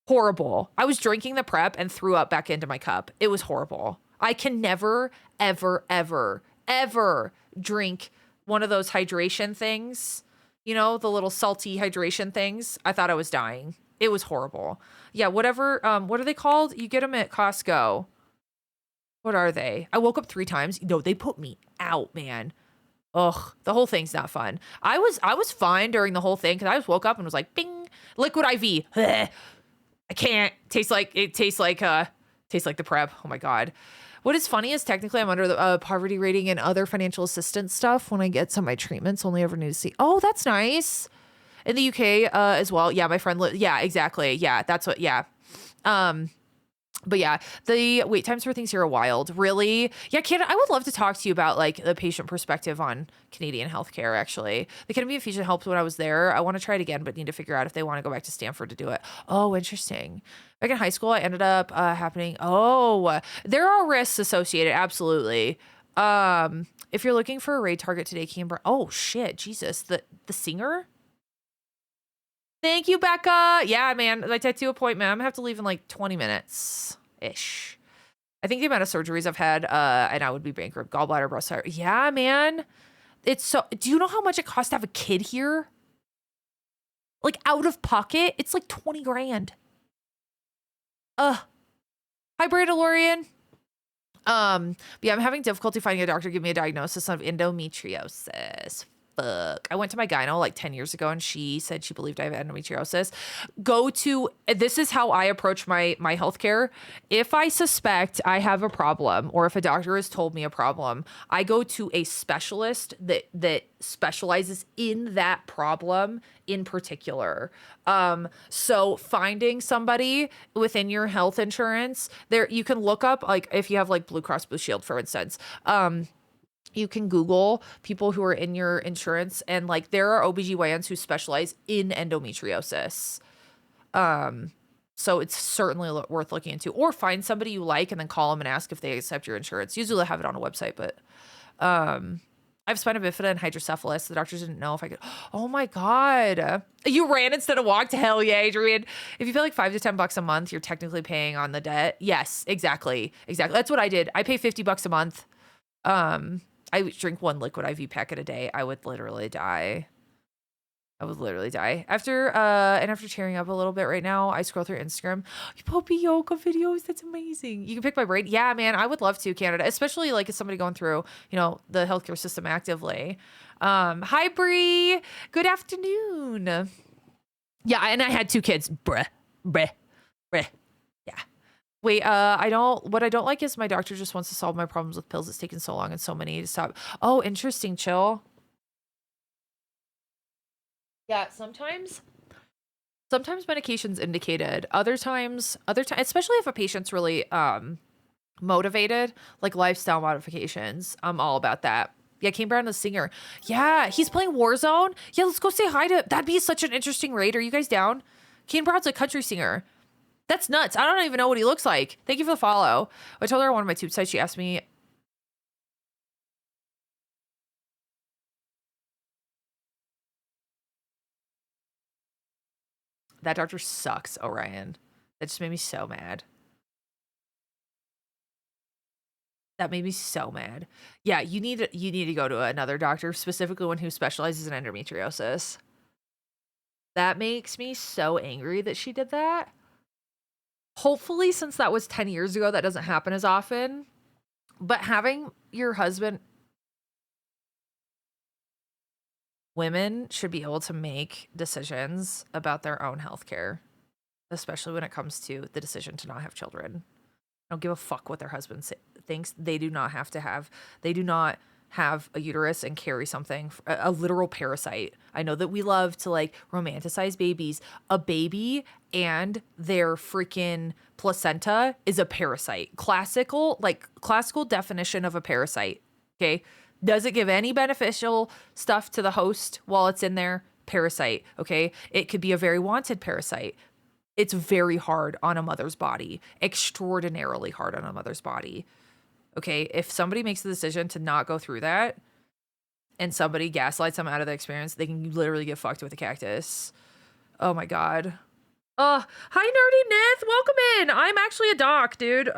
horrible. I was drinking the prep and threw up back into my cup. It was horrible. I can never, ever, ever, ever drink one of those hydration things. The little salty hydration things. I thought I was dying. It was horrible. Yeah, whatever. What are they called? You get them at Costco. What are they? I woke up 3 times. No, they put me out, man. Ugh, the whole thing's not fun. I was fine during the whole thing because I just woke up and was like, bing, liquid IV. I can't. Tastes like the prep. Oh my God. What is funny is technically I'm under the poverty rating and other financial assistance stuff when I get some of my treatments. Only ever need to see. Oh, that's nice. In the UK as well. Yeah, my friend. Yeah, exactly. Yeah, that's what. Yeah. But yeah, the wait times for things here are wild. Really? Yeah, Canada. I would love to talk to you about like the patient perspective on Canadian healthcare. Actually, the Canadian infusion helped when I was there. I want to try it again, but need to figure out if they want to go back to Stanford to do it. Oh, interesting. Back in high school, I ended up happening. Oh, there are risks associated. Absolutely. If you're looking for a raid target today, Canberra. Oh shit, Jesus, the singer. Thank you, Becca. Yeah, man, my tattoo appointment. I'm gonna have to leave in like 20 minutes ish. I think the amount of surgeries I've had, and I would be bankrupt. Gallbladder, breast, heart. Yeah, man. It's so. Do you know how much it costs to have a kid here? Like out of pocket, it's like 20 grand. Hi, Brandalorian. Yeah, I'm having difficulty finding a doctor to give me a diagnosis of endometriosis. Fuck. I went to my gyno like 10 years ago and she said she believed I have endometriosis. This is how I approach my healthcare. If I suspect I have a problem or if a doctor has told me a problem, I go to a specialist that specializes in that problem in particular. So finding somebody within your health insurance, there you can look up, like if you have like Blue Cross Blue Shield, for instance, you can Google people who are in your insurance and like there are OBGYNs who specialize in endometriosis. So it's certainly worth looking into, or find somebody you like and then call them and ask if they accept your insurance. Usually they have it on a website, but I I have spina bifida and hydrocephalus. The doctors didn't know if I could. Oh my God. You ran instead of walked? Hell yeah, Adrian. If you pay like $5 to $10 a month, you're technically paying on the debt. Yes, exactly. Exactly. That's what I did. I pay $50 a month. I would drink 1 liquid IV packet a day. I would literally die. I would literally die. After tearing up a little bit right now, I scroll through Instagram. You puppy yoga videos. That's amazing. You can pick my brain. Yeah, man, I would love to, Canada, especially like as somebody going through, the healthcare system actively. Hi, Bree. Good afternoon. Yeah, and I had 2 kids. Bruh. Yeah. Wait, what I don't like is my doctor just wants to solve my problems with pills. It's taken so long and so many to stop. Oh, interesting. Chill. Yeah, sometimes medication's indicated. Other times, especially if a patient's really motivated, like lifestyle modifications. I'm all about that. Yeah, Kane Brown, the singer. Yeah, he's playing Warzone. Yeah, let's go say hi to. That'd be such an interesting raid. Are you guys down? Kane Brown's a country singer. That's nuts. I don't even know what he looks like. Thank you for the follow. I told her on one of my tube sites. She asked me. That doctor sucks, Orion. That just made me so mad. That made me so mad. Yeah, you need to go to another doctor, specifically one who specializes in endometriosis. That makes me so angry that she did that. Hopefully, since that was 10 years ago, that doesn't happen as often. But having your husband... Women should be able to make decisions about their own healthcare, especially when it comes to the decision to not have children. I don't give a fuck what their husband thinks. They do not have a uterus and carry something, a literal parasite. I know that we love to like romanticize babies. A baby and their freaking placenta is a parasite. Classical definition of a parasite. Okay. Does it give any beneficial stuff to the host while it's in there? Parasite. Okay. It could be a very wanted parasite. It's very hard on a mother's body, extraordinarily hard on a mother's body. Okay, if somebody makes the decision to not go through that and somebody gaslights them out of the experience, they can literally get fucked with a cactus. Oh my God. Hi Nerdy Nith, welcome in. I'm actually a doc, dude.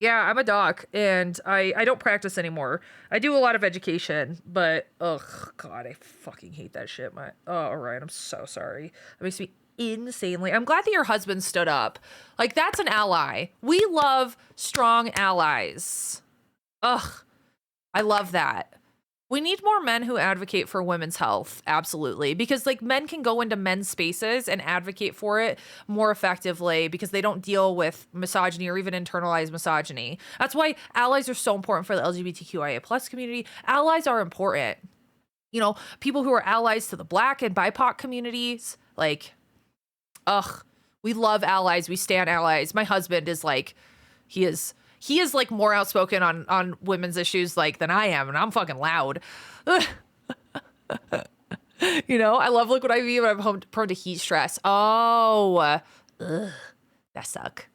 Yeah, I'm a doc and I don't practice anymore. I do a lot of education, but oh God, I fucking hate that shit. All right, I'm so sorry. That makes me insanely. I'm glad that your husband stood up. Like, that's an ally. We love strong allies. Ugh. I love that. We need more men who advocate for women's health. Absolutely. Because like men can go into men's spaces and advocate for it more effectively because they don't deal with misogyny or even internalized misogyny. That's why allies are so important for the LGBTQIA plus community. Allies are important. People who are allies to the Black and BIPOC communities, like, we love allies. We stand allies. My husband is like, he is like more outspoken on women's issues like than I am, and I'm fucking loud. I love liquid IV, but I'm prone to heat stress. Oh, that suck.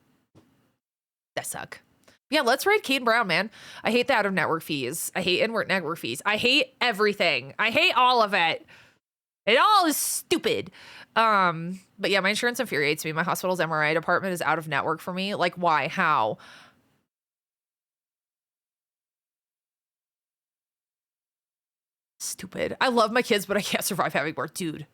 Yeah, let's raid Kane Brown, man. I hate the out of network fees. I hate in network fees. I hate everything. I hate all of it. It all is stupid. But yeah, my insurance infuriates me. My hospital's MRI department is out of network for me. Like, why? How? Stupid. I love my kids, but I can't survive having more. Dude.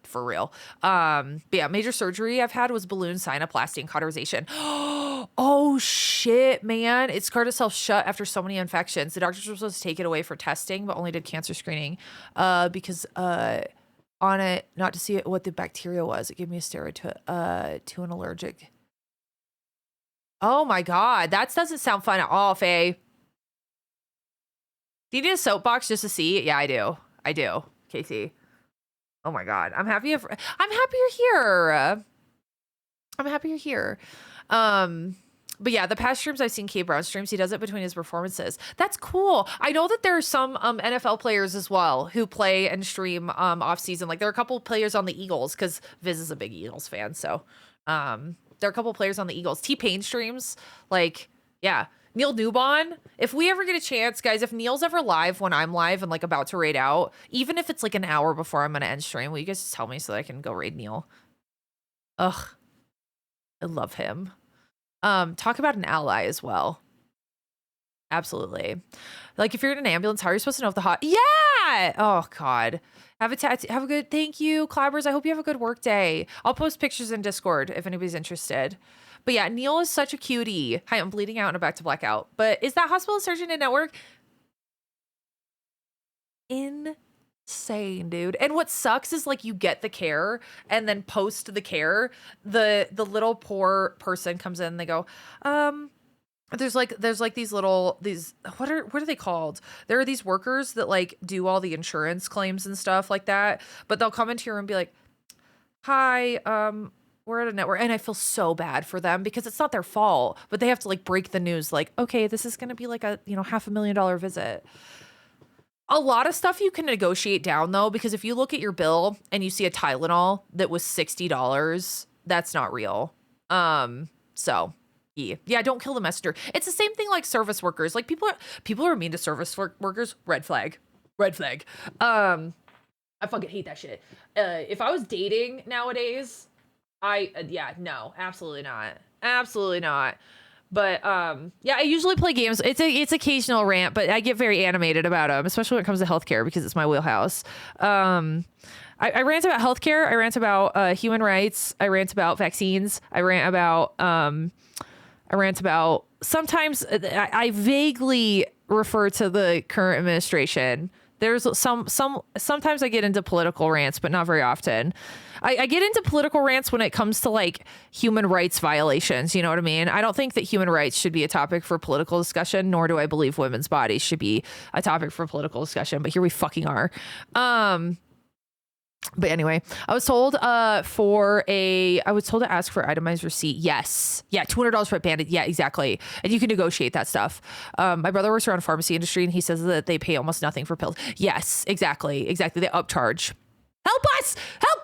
For real. But yeah, major surgery I've had was balloon sinuplasty and cauterization. Oh shit, man. It scarred itself shut after so many infections. The doctors were supposed to take it away for testing, but only did cancer screening. Because on it, not to see what the bacteria was. It gave me a steroid to an allergic. Oh my God. That doesn't sound fun at all, Faye. Do you need a soapbox just to see? Yeah, I do. Casey. Oh my God. I'm happy you're here. But yeah, the past streams I've seen K Brown streams, he does it between his performances. That's cool. I know that there's some NFL players as well who play and stream off season. Like there are a couple players on the Eagles because Viz is a big Eagles fan. So there are a couple players on the Eagles. T-Pain streams. Like, yeah, Neil Newbon, if we ever get a chance, guys, if Neil's ever live when I'm live and like about to raid out, even if it's like an hour before I'm going to end stream, will you guys just tell me so that I can go raid Neil? Ugh. I love him. Talk about an ally as well. Absolutely. Like if you're in an ambulance, how are you supposed to know if the yeah. Oh God. Have a good, thank you, Clabbers. I hope you have a good work day. I'll post pictures in Discord if anybody's interested. But yeah, Neil is such a cutie. Hi, I'm bleeding out and I'm back to blackout. But is that hospital surgeon in network? Insane, dude. And what sucks is like you get the care and then post the care, the little poor person comes in and they go, there's like these what are they called? There are these workers that like do all the insurance claims and stuff like that, but they'll come into your room and be like, hi, we're at a network, and I feel so bad for them because it's not their fault, but they have to like break the news like, okay, this is going to be like a, $500,000 visit. A lot of stuff you can negotiate down though, because if you look at your bill and you see a Tylenol that was $60, that's not real. So yeah, don't kill the messenger. It's the same thing like service workers. Like people are mean to service workers. Red flag. I fucking hate that shit. If I was dating nowadays, no, absolutely not. But yeah, I usually play games. It's occasional rant, but I get very animated about them, especially when it comes to healthcare because it's my wheelhouse. I rant about healthcare. I rant about human rights. I rant about vaccines. I rant about sometimes I vaguely refer to the current administration. There's sometimes I get into political rants, but not very often. I get into political rants when it comes to like human rights violations. You know what I mean? I don't think that human rights should be a topic for political discussion, nor do I believe women's bodies should be a topic for political discussion. But here we fucking are. But anyway, I was told to ask for itemized receipt. Yes. Yeah. $200 for a bandit. Yeah, exactly. And you can negotiate that stuff. My brother works around the pharmacy industry and he says that they pay almost nothing for pills. Yes, exactly. They upcharge. Help us! Help!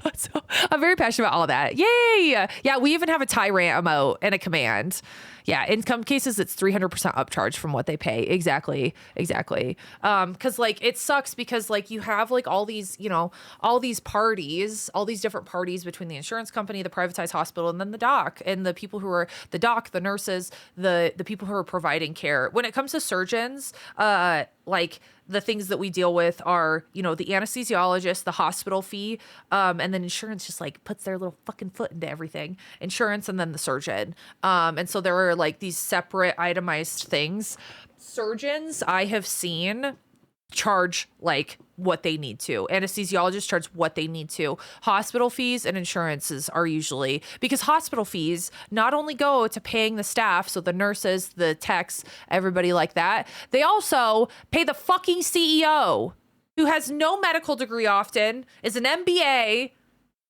God, so I'm very passionate about all of that. Yay! Yeah, we even have a tyrant emote and a command. Yeah, in some cases it's 300% upcharge from what they pay. Exactly. Because like it sucks because like you have like all these, all these different parties between the insurance company, the privatized hospital, and then the doc, and the people who are the doc, the nurses, the people who are providing care. When it comes to surgeons, like the things that we deal with are, the anesthesiologist, the hospital fee, and then insurance just like puts their little fucking foot into everything. Insurance and then the surgeon. And so there are like these separate itemized things. Surgeons I have seen charge like what they need to. Anesthesiologists charge what they need to. Hospital fees and insurances are usually, because hospital fees not only go to paying the staff, so the nurses, the techs, everybody like that, they also pay the fucking CEO who has no medical degree often, is an MBA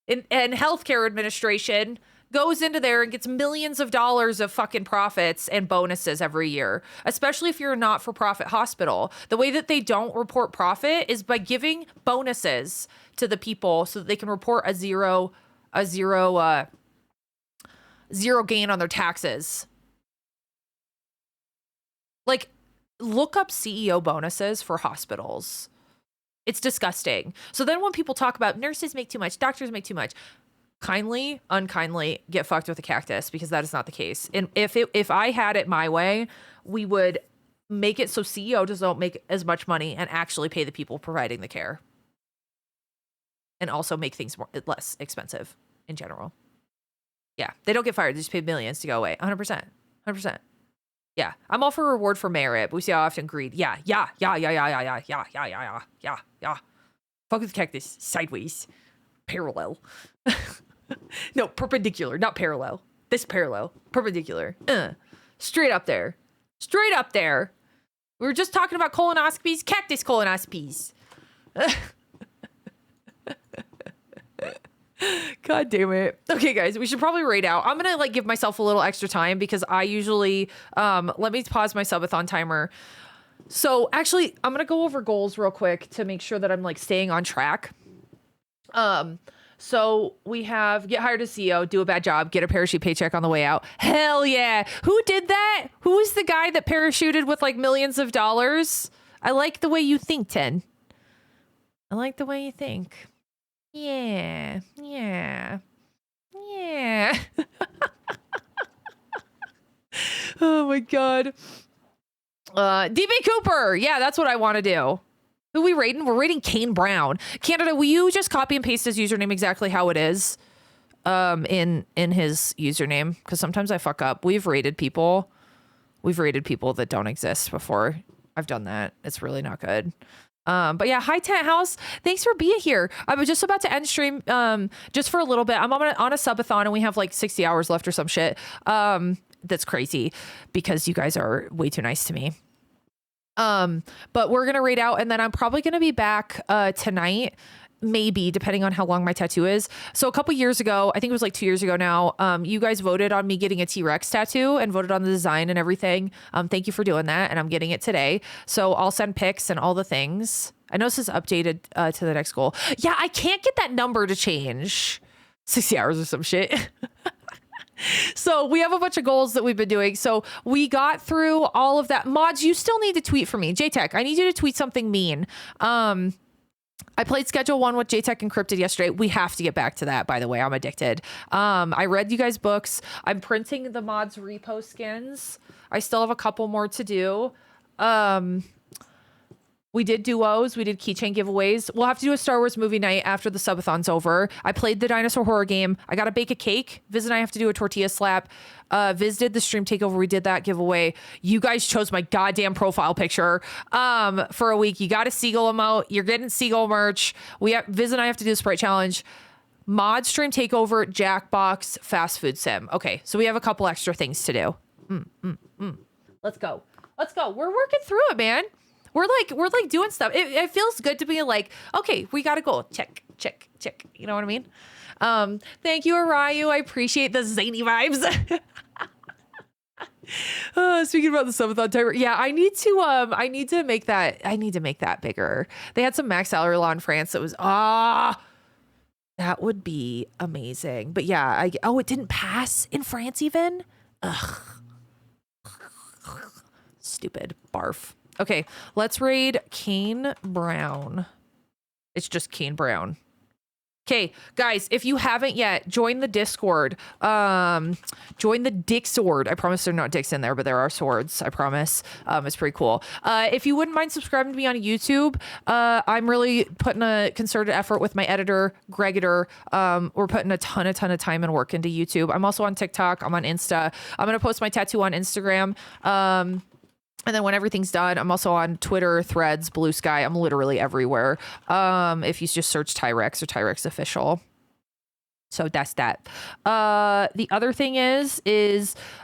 in healthcare administration, goes into there and gets millions of dollars of fucking profits and bonuses every year, especially if you're a not-for-profit hospital. The way that they don't report profit is by giving bonuses to the people so that they can report a zero gain on their taxes. Like, look up CEO bonuses for hospitals. It's disgusting. So then when people talk about nurses make too much, doctors make too much, kindly, unkindly get fucked with a cactus, because that is not the case. And if I had it my way, we would make it so CEO just don't make as much money and actually pay the people providing the care. And also make things less expensive in general. Yeah, they don't get fired. They just pay millions to go away. 100%. Yeah, I'm all for reward for merit, but we see how often greed. Yeah. Fuck with the cactus. Sideways. Parallel. No, perpendicular, not parallel. This parallel. Perpendicular. Straight up there. We were just talking about colonoscopies. Cactus colonoscopies. God damn it. Okay, guys, we should probably raid out. I'm gonna give myself a little extra time because I usually let me pause my subathon timer. So actually, I'm gonna go over goals real quick to make sure that I'm staying on track. So we have get hired as CEO, do a bad job, get a parachute paycheck on the way out. Hell yeah. Who did that? Who is the guy that parachuted with like millions of dollars? I like the way you think, Ten. I like the way you think. Yeah. Yeah. Yeah. Oh my God. DB Cooper. Yeah, that's what I want to do. Who we rating? We're rating Kane Brown. Canada, will you just copy and paste his username exactly how it is in his username? Because sometimes I fuck up. We've rated people that don't exist before. I've done that. It's really not good. But yeah, hi Tent House. Thanks for being here. I was just about to end stream just for a little bit. I'm on a subathon and we have like 60 hours left or some shit. That's crazy because you guys are way too nice to me. But we're gonna raid out and then I'm probably gonna be back tonight, maybe depending on how long my tattoo is. So a couple years ago, I think it was like 2 years ago now, you guys voted on me getting a T-Rex tattoo and voted on the design and everything. Thank you for doing that, and I'm getting it today. So I'll send pics and all the things. I know this is updated to the next goal. Yeah, I can't get that number to change. 60 hours or some shit. So we have a bunch of goals that we've been doing. So we got through all of that. Mods, you still need to tweet for me. JTech, I need you to tweet something mean. I played Schedule 1 with JTech Encrypted yesterday. We have to get back to that, by the way. I'm addicted. I read you guys' books. I'm printing the mods repo skins. I still have a couple more to do. We did duos. We did keychain giveaways. We'll have to do a Star Wars movie night after the subathon's over. I played the dinosaur horror game. I got to bake a cake. Viz and I have to do a tortilla slap. Viz did the stream takeover. We did that giveaway. You guys chose my goddamn profile picture for a week. You got a seagull emote. You're getting seagull merch. Viz and I have to do the Sprite challenge. Mod stream takeover, Jackbox, fast food sim. Okay, so we have a couple extra things to do. Let's go. We're working through it, man. We're like doing stuff. It feels good to be like, okay, we got to go. Check. You know what I mean? Thank you, Arayu. I appreciate the zany vibes. Speaking about the subathon timer. Yeah, I need to make that bigger. They had some max salary law in France that was, that would be amazing. But yeah, it didn't pass in France even? Ugh. Stupid. Barf. Okay, let's raid Kane Brown. It's just Kane Brown. Okay, guys, if you haven't yet, join the Discord. Join the Dick Sword. I promise there are not dicks in there, but there are swords. I promise. It's pretty cool. If you wouldn't mind subscribing to me on YouTube, I'm really putting a concerted effort with my editor, Gregator. We're putting a ton of time and work into YouTube. I'm also on TikTok. I'm on Insta. I'm going to post my tattoo on Instagram. And then when everything's done, I'm also on Twitter, Threads, Blue Sky. I'm literally everywhere. If you just search Tyrex or Tyrex Official. So that's that. The other thing is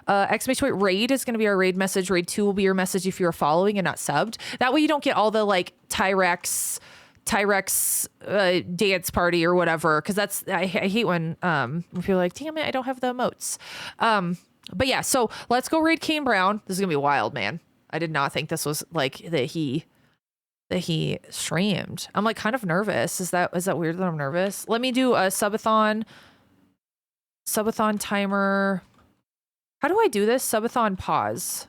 exclamation point raid is going to be our raid message. Raid 2 will be your message if you're following and not subbed. That way you don't get all the like Tyrex dance party or whatever. Cause I hate when people are like, damn it, I don't have the emotes. But yeah, so let's go raid Kane Brown. This is gonna be wild, man. I did not think this was like that he streamed. I'm like kind of nervous. Is that weird that I'm nervous? Let me do a subathon timer. How do I do this? Subathon pause.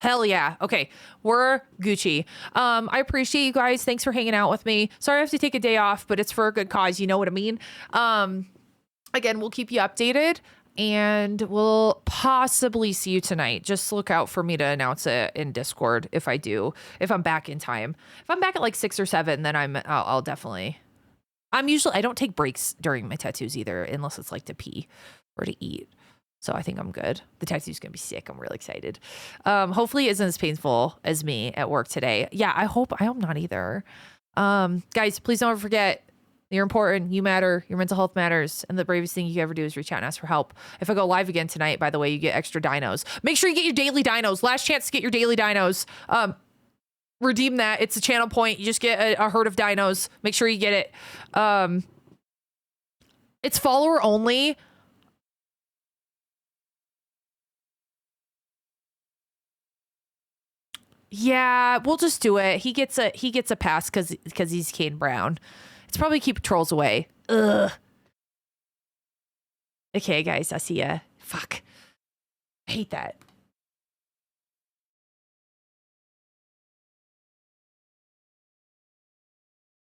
Hell yeah. Okay. We're Gucci. I appreciate you guys. Thanks for hanging out with me. Sorry I have to take a day off, but it's for a good cause. You know what I mean? Again, we'll keep you updated. And we'll possibly see you tonight. Just look out for me to announce it in Discord if I'm back in time. If I'm back at like 6 or 7, then I'll definitely. I don't take breaks during my tattoos either, unless it's like to pee or to eat. So I think I'm good. The tattoo's gonna be sick. I'm really excited. Hopefully it isn't as painful as me at work today. Yeah, I hope not either. Guys, please don't ever forget. You're important. You matter. Your mental health matters. And the bravest thing you can ever do is reach out and ask for help. If I go live again tonight, by the way, you get extra dinos. Make sure you get your daily dinos. Last chance to get your daily dinos. Redeem that. It's a channel point. You just get a herd of dinos. Make sure you get it. It's follower only. Yeah, we'll just do it. He gets a pass because he's Kane Brown. It's probably keep trolls away. Ugh. Okay, guys, I see ya. Fuck. I hate that.